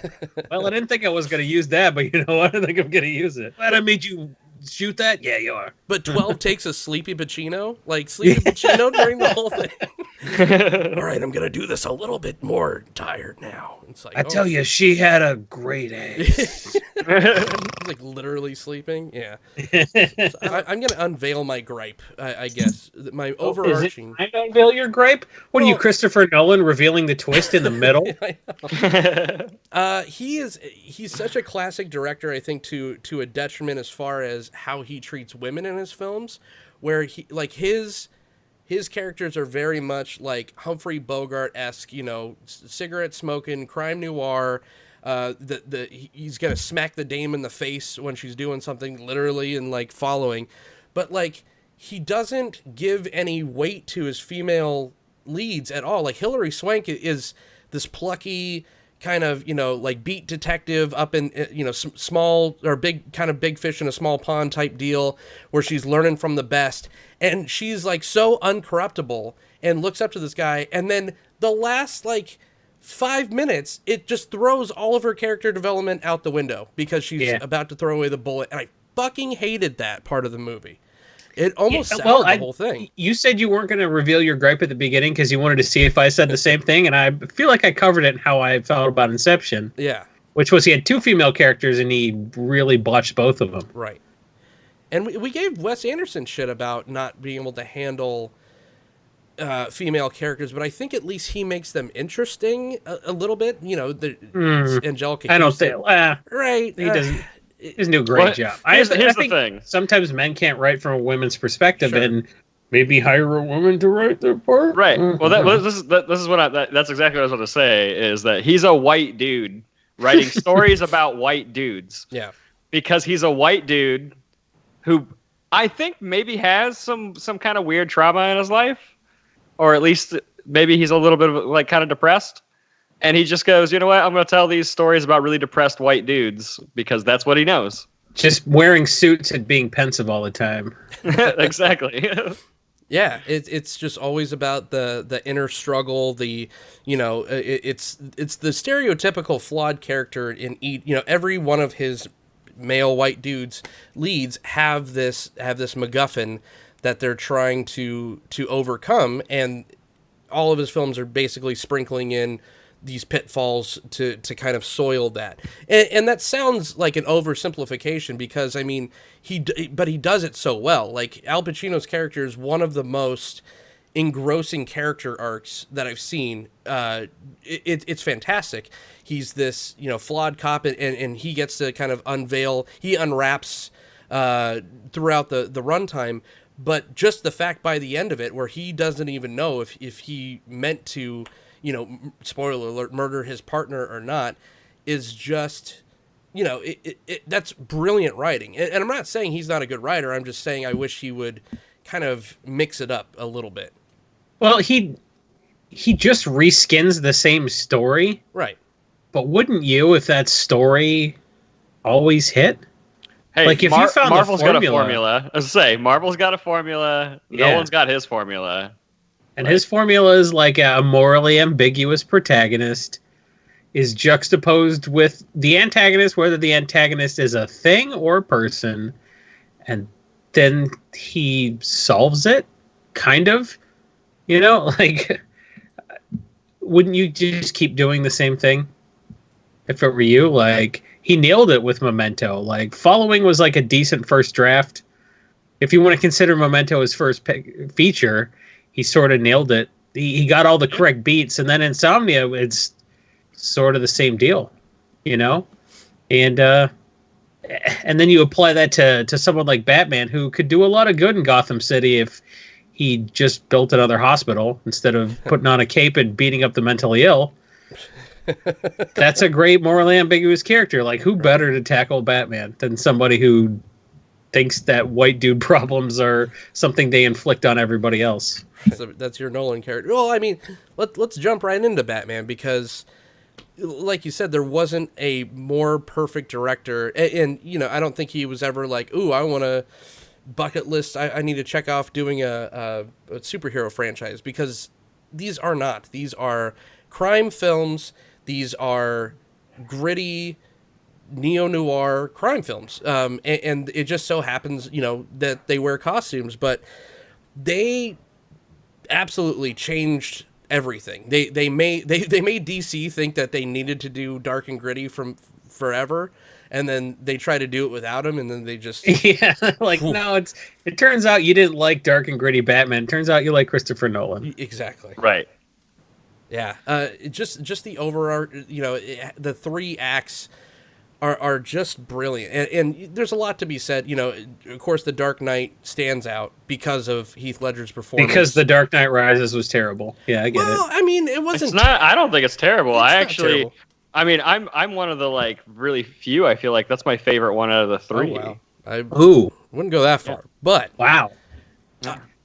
well, I didn't think I was going to use that, but you know what? I think I'm going to use it. Glad I made you shoot that. Yeah, you are. but 12 takes of Sleepy Pacino, like Sleepy Pacino during the whole thing. All right, I'm gonna do this a little bit more tired now. It's like, I tell you, she had a great ass. like literally sleeping. Yeah. So I'm gonna unveil my gripe, I guess. My overarching. I don't unveil your gripe. What are you, Well- Christopher Nolan, revealing the twist in the middle? He's such a classic director, I think, to a detriment as far as how he treats women in his films, where his characters are very much like Humphrey Bogart-esque, you know, cigarette smoking, crime noir. He's gonna smack the dame in the face when she's doing something, literally, and like following, but like he doesn't give any weight to his female leads at all. Like Hilary Swank is this plucky kind of, you know, like beat detective up in, you know, small or big, kind of big fish in a small pond type deal where she's learning from the best. And she's like so uncorruptible and looks up to this guy. And then the last like 5 minutes, it just throws all of her character development out the window because she's about to throw away the bullet. And I fucking hated that part of the movie. It almost soured the whole thing. You said you weren't going to reveal your gripe at the beginning because you wanted to see if I said the same thing, and I feel like I covered it in how I felt about Inception. Yeah. Which was he had two female characters, and he really botched both of them. Right. And we gave Wes Anderson shit about not being able to handle female characters, but I think at least he makes them interesting a little bit. You know, Angelica Houston. I don't think... right. He doesn't do a great job. Here's I the think thing. Sometimes men can't write from a woman's perspective, Sure. and maybe hire a woman to write their part. Right. Well, this is what that's exactly what I was going to say. Is that he's a white dude writing stories about white dudes. Yeah. Because he's a white dude who I think maybe has some kind of weird trauma in his life, or at least maybe he's a little bit of like kind of depressed. And he just goes, you know what? I'm going to tell these stories about really depressed white dudes because that's what he knows. Just wearing suits and being pensive all the time. Exactly. Yeah, it's just always about the inner struggle. The, you know, it's the stereotypical flawed character in each. You know, every one of his male white dudes leads have this MacGuffin that they're trying to overcome, and all of his films are basically sprinkling in these pitfalls to kind of soil that. And that sounds like an oversimplification because, I mean, but he does it so well. Like, Al Pacino's character is one of the most engrossing character arcs that I've seen. It's fantastic. He's this, you know, flawed cop, and he gets to kind of unwraps throughout the runtime. But just the fact by the end of it, where he doesn't even know if he meant to, you know, spoiler alert, murder his partner or not, is just, you know, that's brilliant writing. And I'm not saying he's not a good writer. I'm just saying I wish he would kind of mix it up a little bit. Well, he just reskins the same story. Right. But wouldn't you if that story always hit? Hey, like if you found Marvel's a got a formula. As I say, Marvel's got a formula. Yeah. Nolan's got his formula. And his formula is like a morally ambiguous protagonist is juxtaposed with the antagonist, whether the antagonist is a thing or a person, and then he solves it, kind of. You know, like, wouldn't you just keep doing the same thing if it were you? Like, he nailed it with Memento. Like, Following was like a decent first draft. If you want to consider Memento his first feature, he sort of nailed it. He got all the correct beats, and then Insomnia, it's sort of the same deal, you know? And then you apply that to someone like Batman, who could do a lot of good in Gotham City if he just built another hospital instead of putting on a cape and beating up the mentally ill. That's a great morally ambiguous character. Like, who better to tackle Batman than somebody who thinks that white dude problems are something they inflict on everybody else. So that's your Nolan character. Well, I mean, let's jump right into Batman, because like you said, there wasn't a more perfect director, and you know, I don't think he was ever like, ooh, I want to bucket list, I need to check off doing a superhero franchise, because these are not. These are crime films. These are gritty neo-noir crime films, and it just so happens, you know, that they wear costumes, but they absolutely changed everything. They made DC think that they needed to do dark and gritty from forever, and then they try to do it without him, and then they just yeah, like no, it turns out you didn't like dark and gritty Batman. It turns out you like Christopher Nolan. Exactly. Right. Yeah. Just the overarch, you know, the three acts are just brilliant, and there's a lot to be said. You know, of course, The Dark Knight stands out because of Heath Ledger's performance. Because The Dark Knight Rises was terrible. Yeah, I get it. Well, I mean, it wasn't. It's not. I don't think it's terrible. It's I not actually. terrible. I mean, I'm one of the like really few. I feel like that's my favorite one out of the three. Oh, wow. I Ooh, wouldn't go that far, but wow.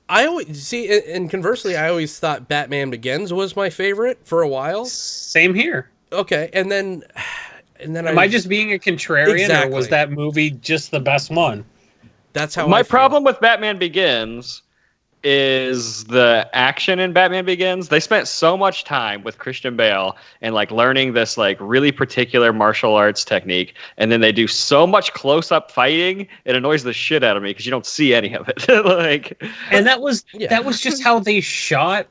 I always see, and conversely, I always thought Batman Begins was my favorite for a while. Same here. Okay, and then Am I just being a contrarian, Exactly. or was that movie just the best one? That's how My I feel. problem with Batman Begins is the action in Batman Begins. They spent so much time with Christian Bale and like learning this like really particular martial arts technique, and then they do so much close-up fighting. It annoys the shit out of me because you don't see any of it. Like, And that was Yeah. just how they shot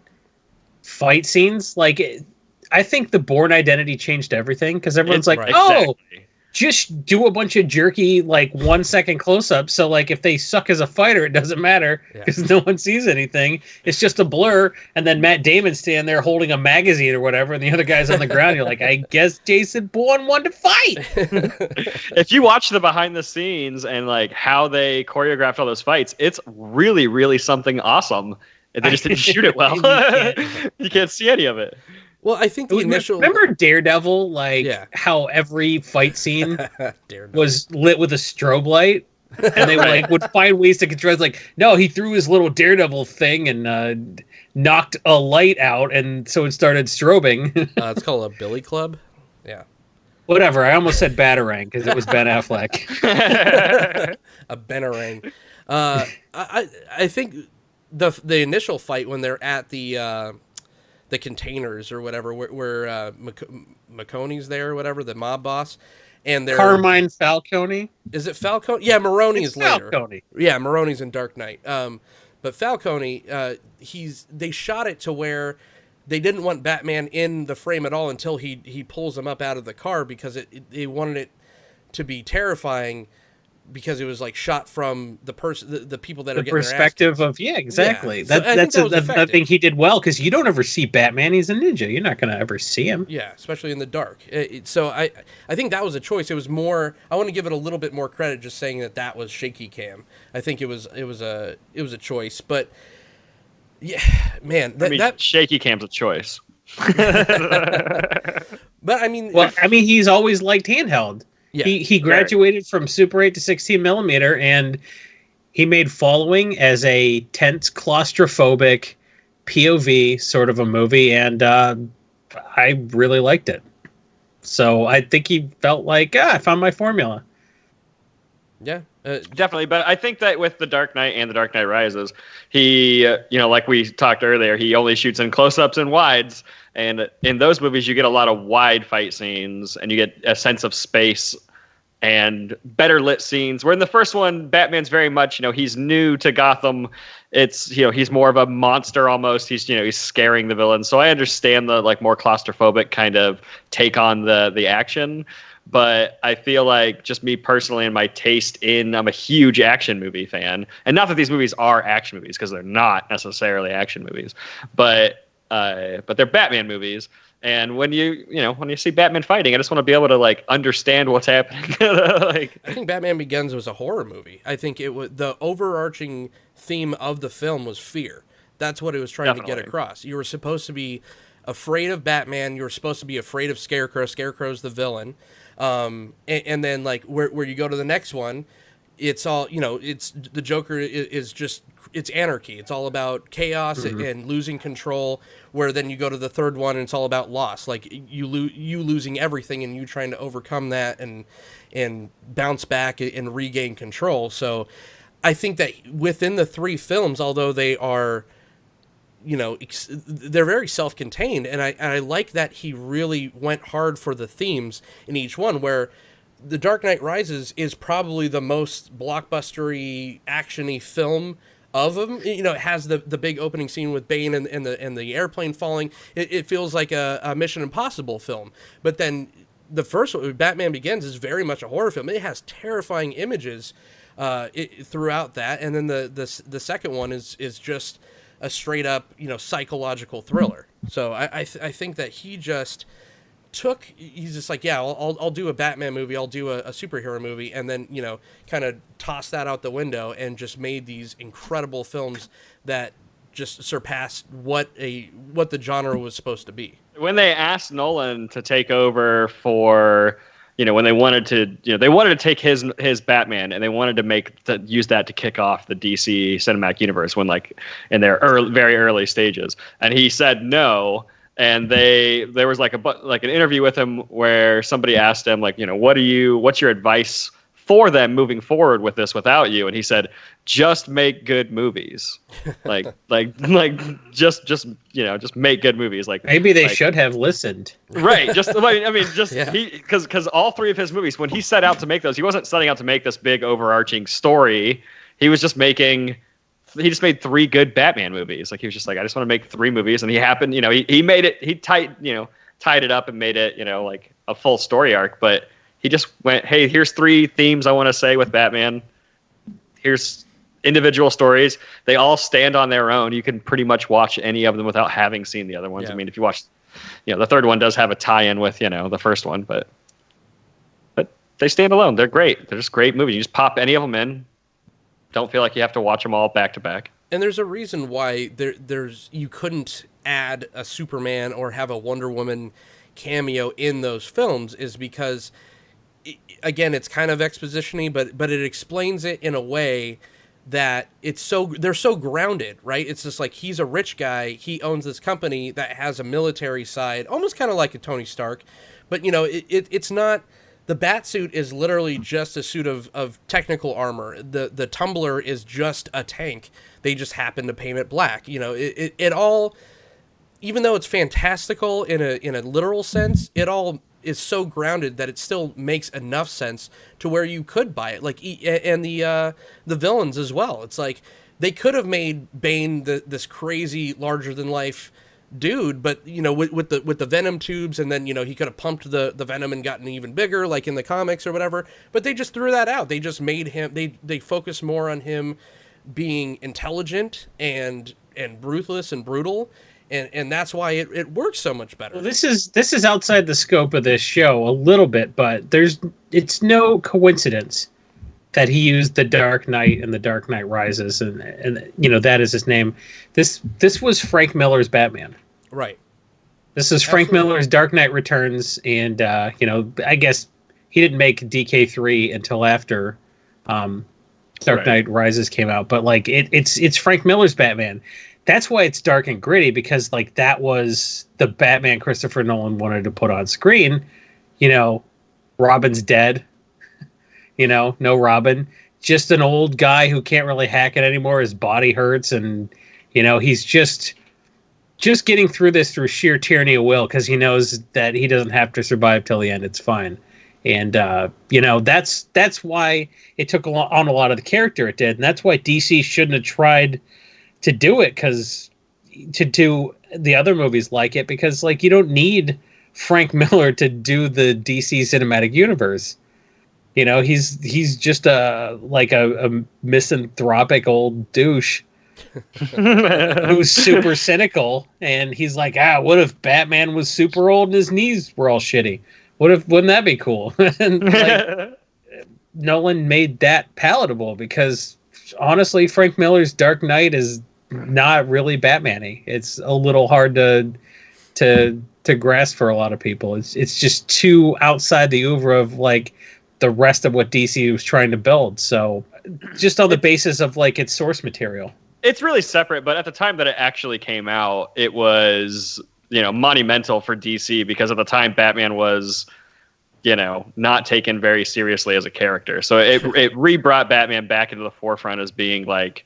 fight scenes. Like, I think the Bourne Identity changed everything, because everyone's like, right. oh, exactly. just do a bunch of jerky, like 1 second close-ups. So like if they suck as a fighter, it doesn't matter Yeah. because no one sees anything. It's just a blur. And then Matt Damon standing there holding a magazine or whatever, and the other guy's on the ground. You're like, I guess Jason Bourne wanted to fight. If you watch the behind the scenes and like how they choreographed all those fights, it's really, really something awesome. And they just didn't shoot it well. You can't see any of it. Well, I think the initial. Remember Daredevil? Like Yeah. how every fight scene Daredevil. was lit with a strobe light, and they Right. like would find ways to control. It's like, no, he threw his little Daredevil thing and knocked a light out, and so it started strobing. It's called a Billy Club. Yeah. Whatever. I almost said Batarang because it was Ben Affleck. A Benarang. I think the initial fight when they're at the containers or whatever, where McConey's there or whatever, the mob boss, and they're Carmine Falcone. is it Falcone? Yeah, Maroni It's is later. Falcone. Yeah, Maroni's in Dark Knight. But Falcone, they shot it to where they didn't want Batman in the frame at all until he pulls him up out of the car, because they wanted it to be terrifying, because it was like shot from the person, the people that are The getting perspective their ass of exactly. Yeah. So I think That's that was I effective. think he did well, because you don't ever see Batman. He's a ninja. You're not going to ever see him. Yeah, especially in the dark. So I think that was a choice. It was more. I want to give it a little bit more credit, just saying that was shaky cam. I think it was a choice, but yeah, man, that shaky cam's a choice. But I mean, Well, I mean, he's always liked handheld. Yeah, he graduated from Super 8 to 16 millimeter, and he made Following as a tense, claustrophobic POV sort of a movie, and I really liked it. So I think he felt like, I found my formula. yeah, Definitely, but I think that with The Dark Knight and The Dark Knight Rises, he, like we talked earlier, he only shoots in close-ups and wides, and in those movies you get a lot of wide fight scenes, and you get a sense of space and better lit scenes. Where in the first one, Batman's very much, he's new to Gotham. It's, he's more of a monster almost. He's, he's scaring the villains. So I understand the like more claustrophobic kind of take on the action. But I feel like just me personally and my taste I'm a huge action movie fan. And not that these movies are action movies, because they're not necessarily action movies, but they're Batman movies. And when you see Batman fighting, I just want to be able to like understand what's happening. Like, I think Batman Begins was a horror movie. I think it was the overarching theme of the film was fear. That's what it was trying to get Definitely. across. You were supposed to be afraid of Batman. You were supposed to be afraid of Scarecrow. Scarecrow's the villain. And then like where you go to the next one, it's all, it's the Joker is just, it's anarchy. It's all about chaos and losing control, where then you go to the third one and it's all about loss. Like you losing everything and you trying to overcome that and bounce back and regain control. So I think that within the three films, although they are, they're very self-contained, and I like that he really went hard for the themes in each one, where The Dark Knight Rises is probably the most blockbustery, action-y film of them. It has the big opening scene with Bane and the airplane falling. It feels like a Mission Impossible film. But then the first one, Batman Begins, is very much a horror film. It has terrifying images throughout that, and then the second one is just a straight up psychological thriller. So I think that he just he's just like, yeah, I'll do a Batman movie, I'll do a superhero movie, and then kind of toss that out the window and just made these incredible films that just surpassed what the genre was supposed to be. When they asked Nolan to take over for, when they wanted to take his Batman, and they wanted to use that to kick off the DC cinematic universe when, like, in their very early stages, and he said no. And there was like an interview with him where somebody asked him, like, what's your advice for them moving forward with this without you? And he said, just make good movies. just make good movies. Like, maybe they should have listened. Right. Because all three of his movies, when he set out to make those, he wasn't setting out to make this big overarching story. He was just he just made three good Batman movies. Like, he was just like, I just want to make three movies. And he happened, he made it, he tied it up and made it, like a full story arc. But he just went, hey, here's three themes I want to say with Batman. Here's individual stories. They all stand on their own. You can pretty much watch any of them without having seen the other ones. Yeah. I mean, if you watch, the third one does have a tie-in with, the first one, but they stand alone. They're great. They're just great movies. You just pop any of them in. Don't feel like you have to watch them all back to back. And there's a reason why you couldn't add a Superman or have a Wonder Woman cameo in those films, is because, again, it's kind of exposition-y, but it explains it in a way that they're so grounded, right? It's just like, he's a rich guy, he owns this company that has a military side, almost kind of like a Tony Stark, but it's not. The Batsuit is literally just a suit of technical armor. The tumbler is just a tank. They just happen to paint it black. It all, even though it's fantastical in a literal sense, it all is so grounded that it still makes enough sense to where you could buy it. Like, and the villains as well. It's like, they could have made Bane this crazy larger than life dude, but with the venom tubes, and then he could have pumped the venom and gotten even bigger, like in the comics or whatever, but they just threw that out. They just made him, they focus more on him being intelligent and ruthless and brutal, and that's why it works so much better. Well, this is outside the scope of this show a little bit, but it's no coincidence that he used The Dark Knight and The Dark Knight Rises, and that is his name. This was Frank Miller's Batman. Right. This is Frank Miller's Dark Knight Returns, and I guess he didn't make DK3 until after Dark Knight Rises came out, but like it's Frank Miller's Batman. That's why it's dark and gritty, because like that was the Batman Christopher Nolan wanted to put on screen. Robin's dead. No Robin, just an old guy who can't really hack it anymore. His body hurts, and he's just getting through this through sheer tyranny of will, because he knows that he doesn't have to survive till the end. It's fine, and that's why it took on a lot of the character it did, and that's why DC shouldn't have tried to do it, to do the other movies like it, because like you don't need Frank Miller to do the DC cinematic universe. He's just a misanthropic old douche who's super cynical, and he's like, what if Batman was super old and his knees were all shitty? Wouldn't that be cool? And like, Nolan made that palatable, because honestly, Frank Miller's Dark Knight is not really Batman-y. It's a little hard to grasp for a lot of people. It's just too outside the oeuvre of like the rest of what DC was trying to build. So just on the basis of like its source material. It's really separate, but at the time that it actually came out, it was, monumental for DC because at the time Batman was, not taken very seriously as a character. So it re-brought Batman back into the forefront as being like,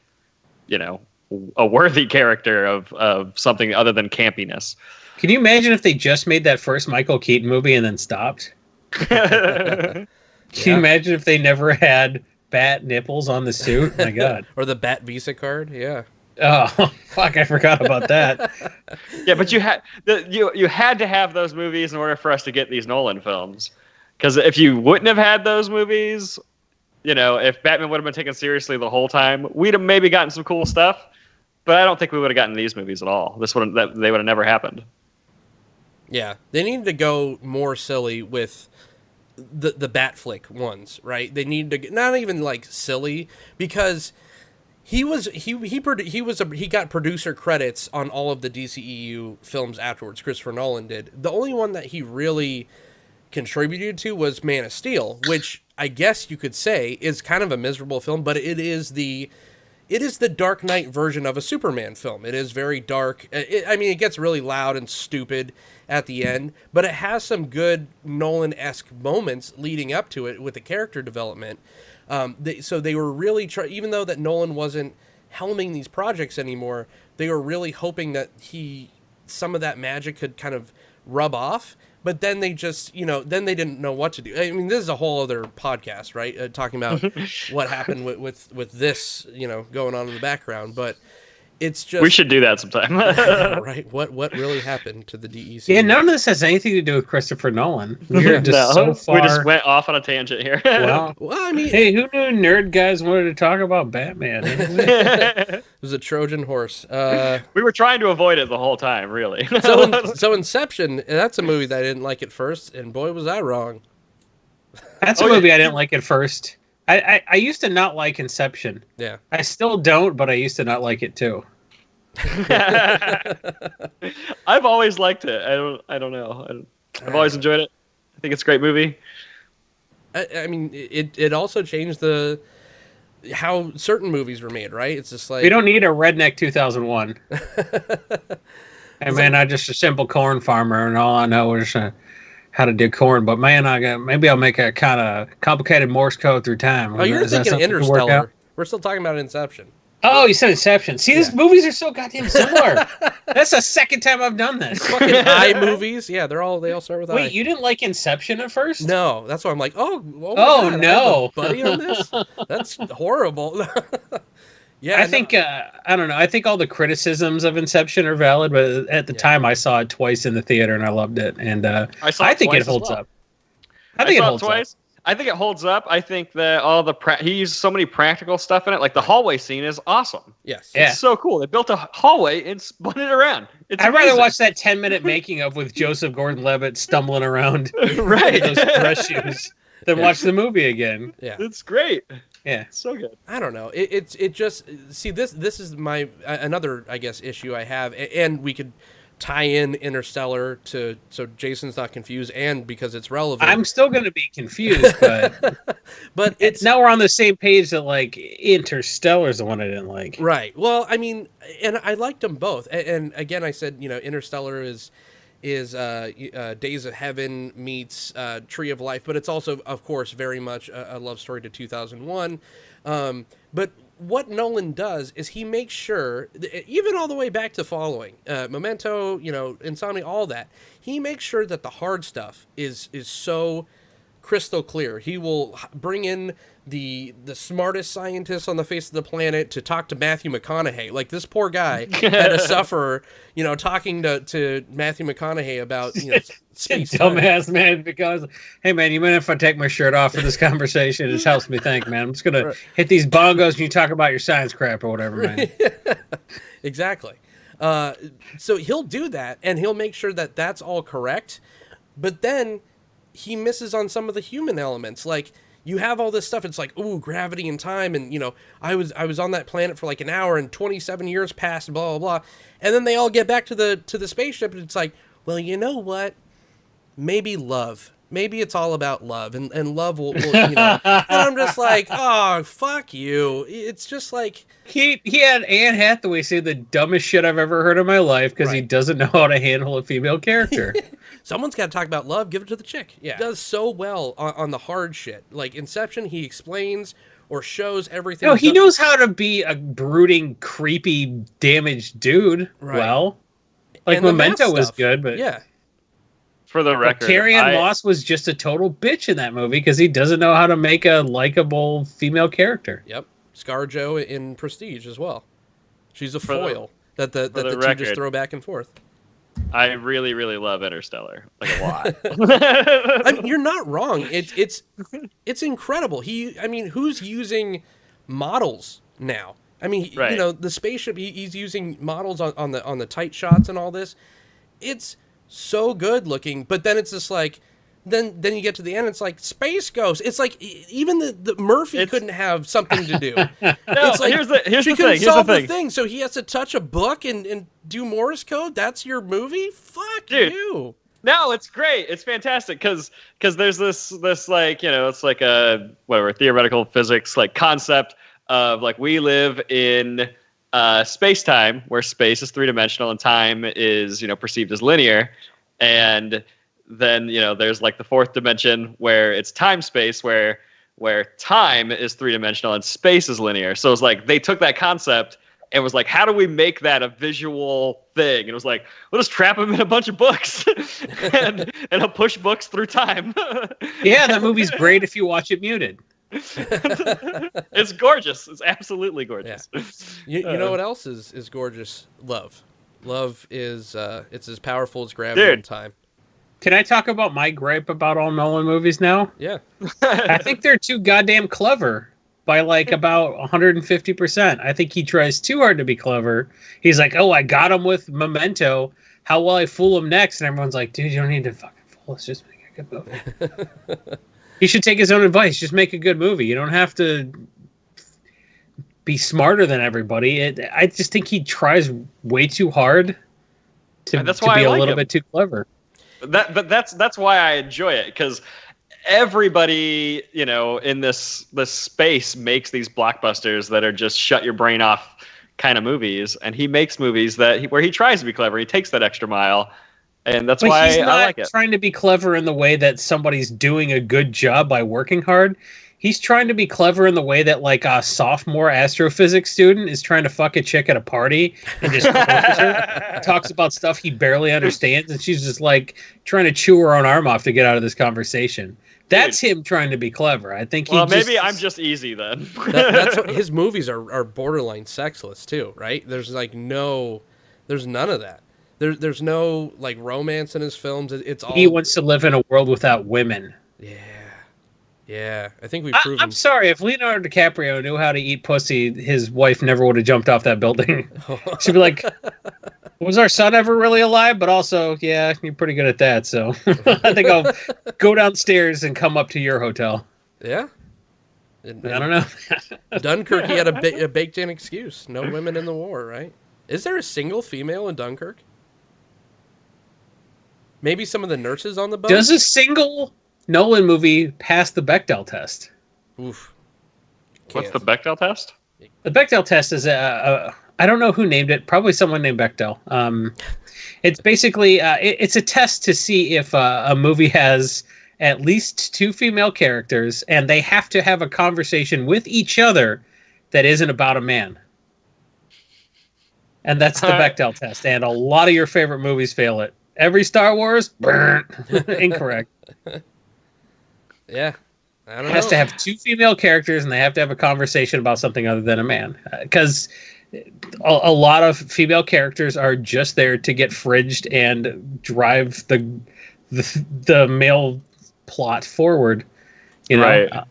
a worthy character of something other than campiness. Can you imagine if they just made that first Michael Keaton movie and then stopped? Can you imagine if they never had bat nipples on the suit? My God. Or the Bat Visa card, yeah. Oh, fuck, I forgot about that. Yeah, but you had to have those movies in order for us to get these Nolan films. Because if you wouldn't have had those movies, if Batman would have been taken seriously the whole time, we'd have maybe gotten some cool stuff. But I don't think we would have gotten these movies at all. They would have never happened. Yeah, they need to go more silly with the Batflick ones, right? They need to not even like silly because he got producer credits on all of the DCEU films afterwards. Christopher Nolan did. The only one that he really contributed to was Man of Steel, which I guess you could say is kind of a miserable film, but it is the Dark Knight version of a Superman film. It is very dark. It gets really loud and stupid at the end, but it has some good Nolan-esque moments leading up to it with the character development. So they were really even though that Nolan wasn't helming these projects anymore, they were really hoping that some of that magic could kind of rub off. But then they just, then they didn't know what to do. I mean, this is a whole other podcast, right? Talking about what happened with this, going on in the background. But it's just... We should do that sometime. Right? What really happened to the DEC? Yeah, none of this has anything to do with Christopher Nolan. We're just so far... We just went off on a tangent here. Well, I mean... Hey, who knew nerd guys wanted to talk about Batman? It was a Trojan horse. We were trying to avoid it the whole time, really. So Inception, that's a movie that I didn't like at first, and boy, was I wrong. That's a movie I didn't like at first. I used to not like Inception. Yeah. I still don't, but I used to not like it too. I've always liked it. I don't know. I've always enjoyed it. I think it's a great movie. I mean, it also changed how certain movies were made, right? It's just like... We don't need a redneck 2001. Hey, man, I'm just a simple corn farmer, and all I know is how to do corn. But, man, maybe I'll make a kind of complicated Morse code through time. Oh, you're thinking Interstellar. We're still talking about Inception. Oh, you said Inception. See, these movies are so goddamn similar. That's the second time I've done this. Fucking I movies. Yeah, they all start with I. Wait, you didn't like Inception at first? No, that's why I'm like, oh God, no, buddy on this. That's horrible. Yeah, I think I don't know. I think all the criticisms of Inception are valid, but at the time I saw it twice in the theater and I loved it, and I think it holds up. I think it holds up. I think it holds up. I think that he used so many practical stuff in it. Like the hallway scene is awesome. Yes. It's so cool. They built a hallway and spun it around. I'd rather watch that 10-minute making of with Joseph Gordon-Levitt stumbling around right. those dress shoes than watch the movie again. Yeah. It's great. Yeah. It's so good. I don't know. It just... See, this is my... another, I guess, issue I have. And we could... tie in Interstellar so Jason's not confused, and because it's relevant. I'm still going to be confused, but it's now we're on the same page that like Interstellar is the one I didn't like. Right. Well, I mean, and I liked them both. And again, I said, Interstellar is Days of Heaven meets Tree of Life, but it's also, of course, very much a love story to 2001. But what Nolan does is he makes sure, even all the way back to Following, Memento, Insomnia, all that, he makes sure that the hard stuff is so crystal clear. He will bring in the smartest scientists on the face of the planet to talk to Matthew McConaughey. Like, this poor guy had to suffer, talking to Matthew McConaughey about, space. Dumbass, man, because, hey, man, you mind if I take my shirt off for this conversation? It just helps me think, man. I'm just going to hit these bongos and you talk about your science crap or whatever, man. Exactly. So he'll do that, and he'll make sure that that's all correct. But then he misses on some of the human elements. Like, you have all this stuff. It's like, ooh, gravity and time. And, I was on that planet for like an hour and 27 years passed, blah, blah, blah. And then they all get back to the spaceship. And it's like, well, you know what? Maybe love. maybe it's all about love, and love will you know. And I'm just like, oh, fuck you. It's just like He had Anne Hathaway say the dumbest shit I've ever heard in my life because he Right. doesn't know how to handle a female character. someone's got to talk about love. Give it to the chick. Yeah. He does so well on the hard shit. Like Inception, he explains or shows everything. No, he knows how to be a brooding, creepy, damaged dude. Right. Well, like And the math Memento was stuff. good, but Yeah. For the record, Carrie-Anne Moss was just a total bitch in that movie because he doesn't know how to make a likable female character. Yep. ScarJo in Prestige as well. She's a For the- foil that the two just record. throw back and forth. I really, really love Interstellar, like a lot. You're not wrong. It's incredible. Who's using models now? I mean, Right. you know, the spaceship. He's using models on the tight shots and all this. It's so good looking, but then it's just like, then you get to the end. It's like Space Ghost. It's like even the Murphy couldn't have something to do. No, It's like, here's the she thing. couldn't Here's the solve the thing. thing, so he has to touch a book and do Morse code. That's your movie? Fuck Dude. you. No, it's great. It's fantastic because there's this like, you know, it's like a whatever theoretical physics like concept of like we live in space time where space is 3-dimensional and time is, you know, perceived as linear, and then, you know, there's like the 4th dimension where it's time space where time is 3-dimensional and space is linear. So it's like they took that concept and was like, how do we make that a visual thing? And it was like, we'll just trap him in a bunch of books and he'll push books through time. Yeah, that movie's great if you watch it muted. It's gorgeous. It's absolutely gorgeous. You know what else is gorgeous? Love. Love is it's as powerful as gravity and time. Can I talk about my gripe about all Nolan movies now? Yeah. I think they're too goddamn clever by like about 150%. I think he tries too hard to be clever. He's like, oh, I got him with Memento. How will I fool him next? And everyone's like, dude, you don't need to fucking fool us. Just make a good movie. He should take his own advice. Just make a good movie. You don't have to be smarter than everybody. I just think he tries way too hard to, And that's to why be I a like little him. bit too clever. But that's why I enjoy it, because everybody, you know, in this space makes these blockbusters that are just shut your brain off kind of movies, and he makes movies where he tries to be clever. He takes that extra mile, and that's why he's not I like it. trying to be clever in the way that somebody's doing a good job by working hard. He's trying to be clever in the way that like a sophomore astrophysics student is trying to fuck a chick at a party and just tortures her. Talks about stuff he barely understands, and she's just like trying to chew her own arm off to get out of this conversation. That's him trying to be clever. I think he Maybe I'm just easy then. That's what, his movies are borderline sexless too, right? There's none of that. There's no like romance in his films. It's all he wants to live in a world without women. Yeah. I think we've proven. I'm sorry, if Leonardo DiCaprio knew how to eat pussy, his wife never would have jumped off that building. She'd be like, was our son ever really alive? But also, yeah, you're pretty good at that. So I think I'll go downstairs and come up to your hotel. Yeah. I don't know. Dunkirk, he had a baked-in excuse. No women in the war, right? Is there a single female in Dunkirk? Maybe some of the nurses on the boat? Does a single Nolan movie pass the Bechdel test? Oof. What's the Bechdel test? The Bechdel test is I don't know who named it. Probably someone named Bechdel. It's basically it's a test to see if a movie has at least 2 female characters, and they have to have a conversation with each other that isn't about a man. And that's the Bechdel test. And a lot of your favorite movies fail it. Every Star Wars, incorrect. Yeah. I don't know. It has to have 2 female characters, and they have to have a conversation about something other than a man. Because a lot of female characters are just there to get fridged and drive the male plot forward. You know? Right.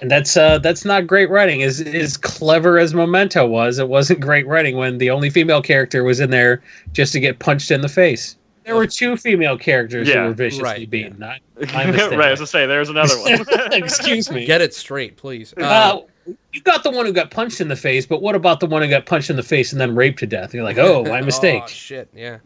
And that's not great writing. As clever as Memento was, it wasn't great writing when the only female character was in there just to get punched in the face. There were 2 female characters who were viciously beaten. Not my mistake. Right, I was to say, there's another one. Excuse me. Get it straight, please. You got the one who got punched in the face, but what about the one who got punched in the face and then raped to death? You're like, oh, my mistake. Oh, shit, yeah.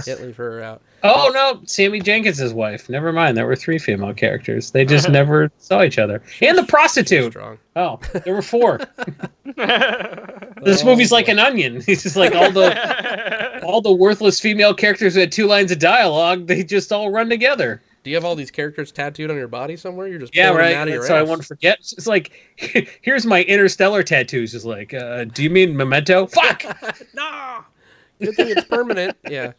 Can't leave her out. Oh no, Sammy Jenkins' wife. Never mind. There were 3 female characters. They just never saw each other. And the prostitute. Strong. Oh, there were 4. This movie's like an onion. It's just like all the worthless female characters who had 2 lines of dialogue. They just all run together. Do you have all these characters tattooed on your body somewhere? You're just Yeah, pulling right. them out of your That's so I ass. won't forget. It's like, here's my Interstellar tattoos. Just like, do you mean Memento? Fuck. No. Good thing it's permanent. Yeah.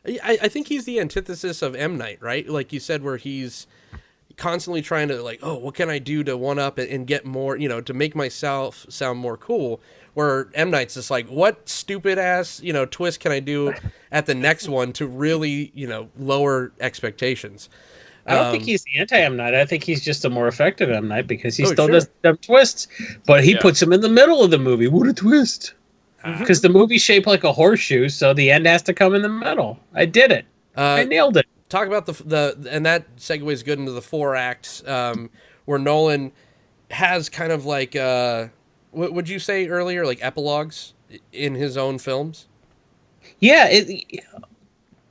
I think he's the antithesis of M. Night, right? Like you said, where he's constantly trying to like, oh, what can I do to one up and get more, to make myself sound more cool. Where M. Night's just like, what stupid ass, twist can I do at the next one to really, lower expectations? I don't think he's the anti-M. Night. I think he's just a more effective M. Night because he still sure. does dumb twists, but he puts him in the middle of the movie. What a twist. Because the movie's shaped like a horseshoe, so the end has to come in the middle. I did it. I nailed it. Talk about the and that segues good into the 4 acts where Nolan has kind of like what would you say earlier, like epilogues in his own films? Yeah, and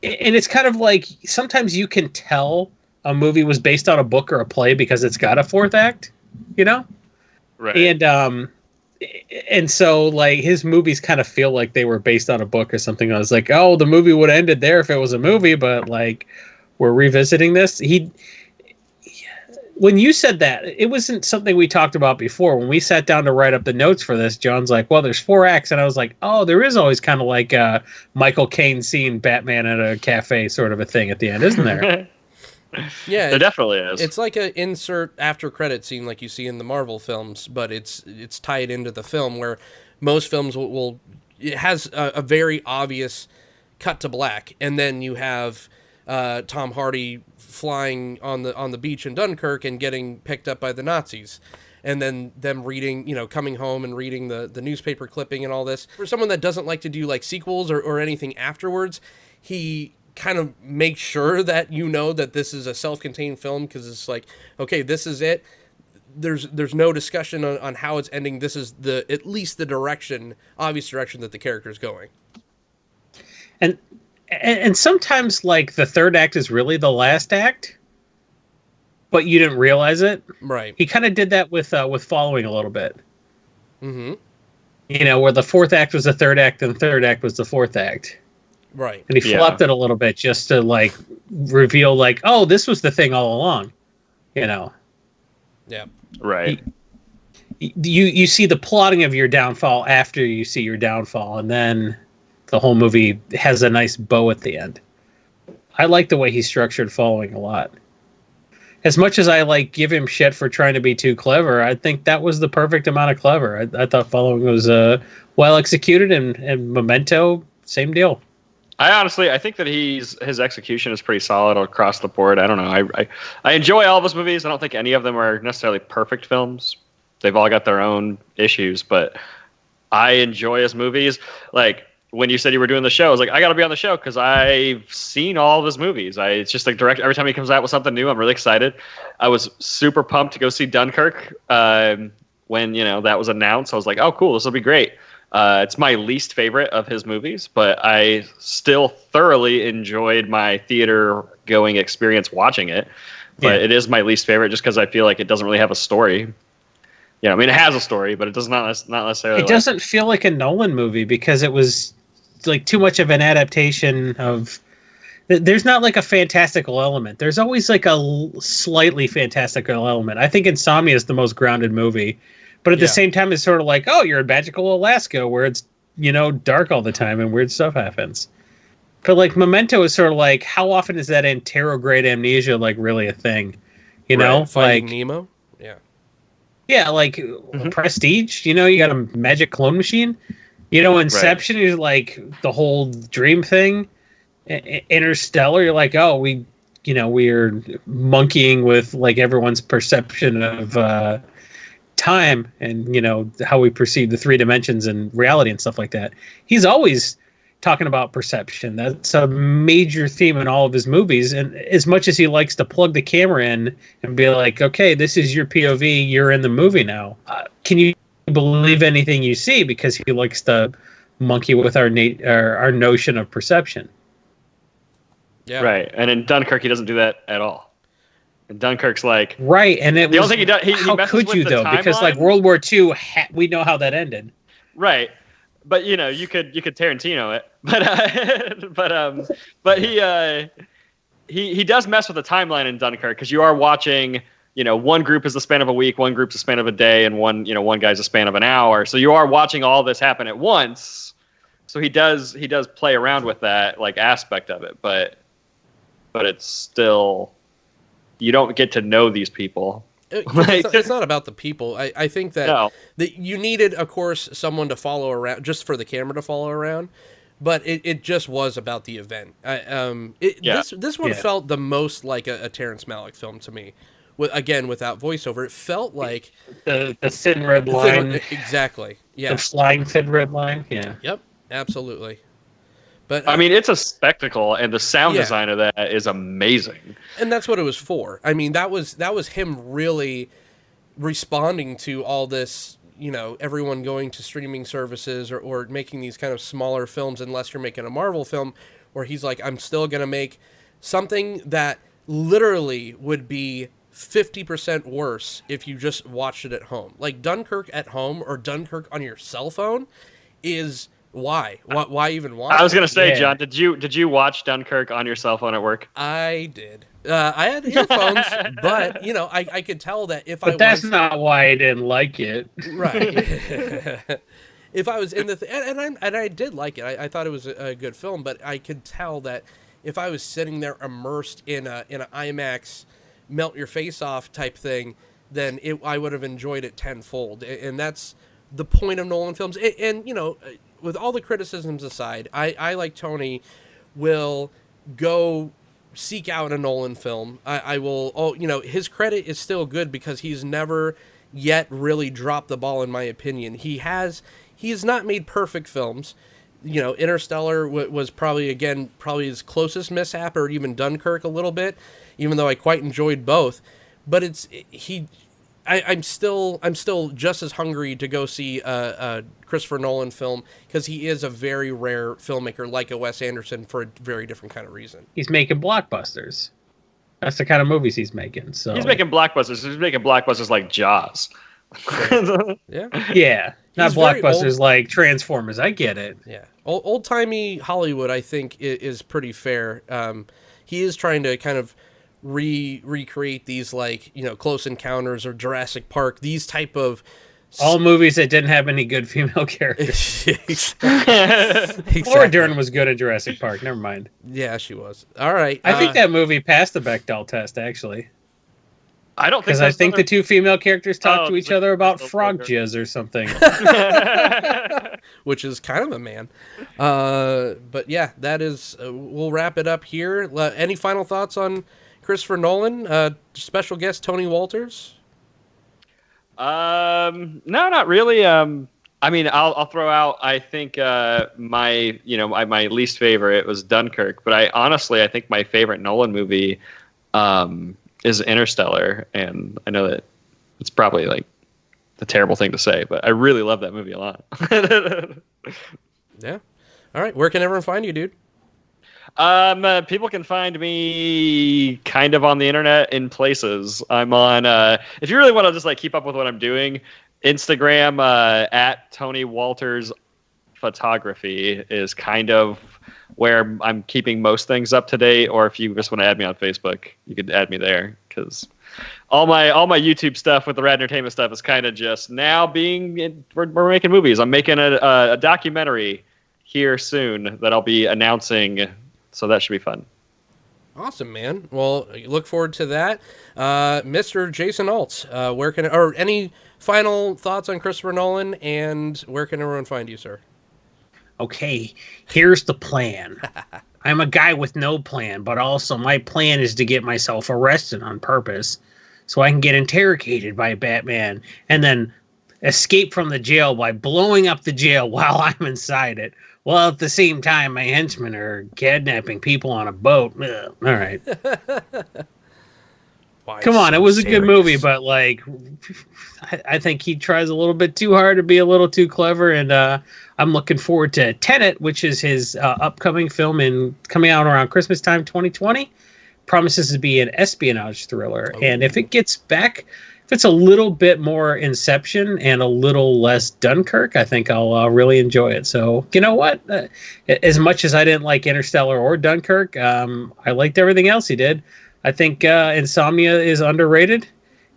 it's kind of like sometimes you can tell a movie was based on a book or a play because it's got a 4th act, Right. And so like his movies kind of feel like they were based on a book or something. I was like, oh, the movie would have ended there if it was a movie, but like we're revisiting this. When you said that, it wasn't something we talked about before. When we sat down to write up the notes for this, John's like, well, there's 4 acts. And I was like, oh, there is always kind of like Michael Caine seeing Batman at a cafe sort of a thing at the end, isn't there? Yeah, There definitely is. It's like an insert after credit scene like you see in the Marvel films, but it's tied into the film where most films will it has a very obvious cut to black, and then you have Tom Hardy flying on the beach in Dunkirk and getting picked up by the Nazis. And then them reading, coming home and reading the newspaper clipping and all this. For someone that doesn't like to do like sequels or anything afterwards, he kind of make sure that that this is a self-contained film because it's like, okay, this is it. There's no discussion on how it's ending. This is at least the obvious direction that the character's going. And sometimes like the 3rd act is really the last act, but you didn't realize it. Right. He kind of did that with Following a little bit. Mm-hmm. Where the 4th act was the 3rd act and the 3rd act was the 4th act. Right. And he flipped it a little bit just to like reveal like, oh, this was the thing all along. Yeah. Right. You see the plotting of your downfall after you see your downfall, and then the whole movie has a nice bow at the end. I like the way he structured Following a lot. As much as I like give him shit for trying to be too clever, I think that was the perfect amount of clever. I thought Following was well executed, and Memento, same deal. I think that his execution is pretty solid across the board. I don't know. I enjoy all of his movies. I don't think any of them are necessarily perfect films. They've all got their own issues, but I enjoy his movies. Like when you said you were doing the show, I was like, I got to be on the show because I've seen all of his movies. It's just like every time he comes out with something new, I'm really excited. I was super pumped to go see Dunkirk when that was announced. I was like, oh, cool, this will be great. It's my least favorite of his movies, but I still thoroughly enjoyed my theater-going experience watching it. But it is my least favorite just because I feel like it doesn't really have a story. It has a story, but it does not necessarily. It doesn't feel like a Nolan movie because it was like too much of an adaptation of. There's not like a fantastical element. There's always like a slightly fantastical element. I think Insomnia is the most grounded movie. But at the same time, it's sort of like, oh, you're in magical Alaska where it's, dark all the time and weird stuff happens. But like Memento is sort of like, how often is that anterograde amnesia like really a thing? Finding like Nemo? Yeah. Yeah, like Prestige, you got a magic clone machine. Inception is like the whole dream thing. Interstellar, you're like, oh, we're monkeying with like everyone's perception of time and how we perceive the 3 dimensions and reality and stuff like that. He's always talking about perception. That's a major theme in all of his movies, and as much as he likes to plug the camera in and be like, okay, this is your POV, you're in the movie now, can you believe anything you see? Because he likes to monkey with our notion of perception. Yeah. Right. And in Dunkirk, he doesn't do that at all. And Dunkirk's like Right, and the only thing he does. He how messes could with you the though? timeline. Because like World War II, we know how that ended. Right. But you could Tarantino it, but he does mess with the timeline in Dunkirk because you are watching. One group is the span of a week, one group's the span of a day, and one guy's the span of an hour. So you are watching all this happen at once. So he does play around with that like aspect of it, but it's still you don't get to know these people. It's not about the people. I think that you needed, of course, someone to follow around, just for the camera to follow around, but it just was about the event. This one felt the most like a Terrence Malick film to me. Again, without voiceover, it felt like the thin red line. Exactly. Yeah. The flying thin red line. Yeah. Yep. Absolutely. But I mean, it's a spectacle, and the sound design of that is amazing. And that's what it was for. I mean, that was him really responding to all this, everyone going to streaming services or making these kind of smaller films, unless you're making a Marvel film, where he's like, I'm still going to make something that literally would be 50% worse if you just watched it at home. Like Dunkirk at home or Dunkirk on your cell phone is... Why even watch? I was gonna say, John, did you watch Dunkirk on your cell phone at work? I did. I had earphones, but I could tell that if But that's not why I didn't like it. Right. If I was in the and I did like it. I thought it was a good film, but I could tell that if I was sitting there immersed in an IMAX melt your face off type thing, then I would have enjoyed it tenfold. And that's the point of Nolan films. And with all the criticisms aside, I like Tony, will go seek out a Nolan film. I will, his credit is still good because he's never yet really dropped the ball, in my opinion. He has not made perfect films. Interstellar was probably his closest mishap, or even Dunkirk a little bit, even though I quite enjoyed both. But I'm still just as hungry to go see a Christopher Nolan film, because he is a very rare filmmaker, like a Wes Anderson, for a very different kind of reason. He's making blockbusters. That's the kind of movies he's making. So he's making blockbusters. He's making blockbusters like Jaws. Yeah, not blockbusters like Transformers. I get it. Yeah, old timey Hollywood, I think, is pretty fair. He is trying to kind of recreate these, like, Close Encounters or Jurassic Park, these type of all movies that didn't have any good female characters. Exactly. Laura Dern was good at Jurassic Park. Never mind. Yeah, she was. All right. I think that movie passed the Bechdel test, actually. I don't think, because I think the two female characters talk to each other about frog jizz or something. Which is kind of a man. But yeah, that is. We'll wrap it up here. Any final thoughts on Christopher Nolan? Special guest Tony Walters. No, not really. I mean, I'll throw out. I think my least favorite was Dunkirk, but I think my favorite Nolan movie is Interstellar, and I know that it's probably like the terrible thing to say, but I really love that movie a lot. Yeah. All right. Where can everyone find you, dude? People can find me kind of on the internet in places. I'm on, if you really want to just like keep up with what I'm doing, Instagram, at Tony Walters Photography is kind of where I'm keeping most things up to date. Or if you just want to add me on Facebook, you could add me there, because all my YouTube stuff with the Rad Entertainment stuff is kind of just now we're making movies. I'm making a documentary here soon that I'll be announcing. So that should be fun. Awesome, man. Well, look forward to that. Mr. Jason Alt, any final thoughts on Christopher Nolan, and where can everyone find you, sir? Okay, here's the plan. I'm a guy with no plan, but also my plan is to get myself arrested on purpose so I can get interrogated by Batman and then escape from the jail by blowing up the jail while I'm inside it. Well, at the same time, my henchmen are kidnapping people on a boat. Ugh. All right. Why Come on, so it was a good movie, serious? but like, I think he tries a little bit too hard to be a little too clever, and I'm looking forward to Tenet, which is his upcoming film and coming out around Christmas time, 2020. Promises to be an espionage thriller, and if it gets back, if it's a little bit more Inception and a little less Dunkirk, I think I'll really enjoy it. So you know what? As much as I didn't like Interstellar or Dunkirk, I liked everything else he did. I think Insomnia is underrated,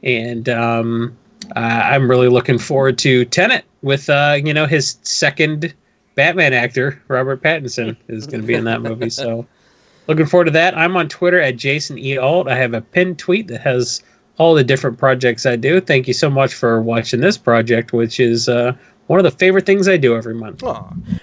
and I'm really looking forward to Tenet with his second Batman actor, Robert Pattinson, is going to be in that movie. So looking forward to that. I'm on Twitter at Jason E. Alt. I have a pinned tweet that has all the different projects I do. Thank you so much for watching this project, which is one of the favorite things I do every month.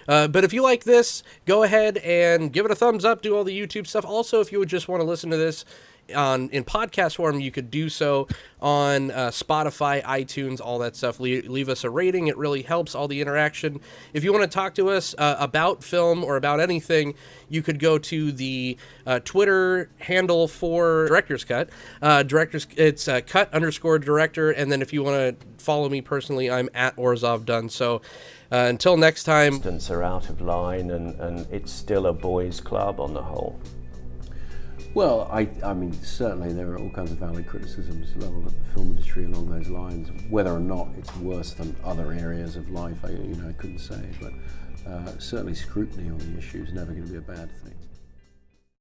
But if you like this, go ahead and give it a thumbs up, do all the YouTube stuff. Also, if you would just want to listen to this in podcast form, you could do so on Spotify, iTunes, all that stuff. Leave us a rating. It really helps, all the interaction. If you want to talk to us about film or about anything, you could go to the Twitter handle for Director's Cut. It's cut_director. And then if you want to follow me personally, I'm at Orzov Dunn. So until next time. Are out of line, and it's still a boys' club on the whole. Well, I mean, certainly there are all kinds of valid criticisms leveled at the film industry along those lines. Whether or not it's worse than other areas of life, I couldn't say. But certainly scrutiny on the issue is never going to be a bad thing.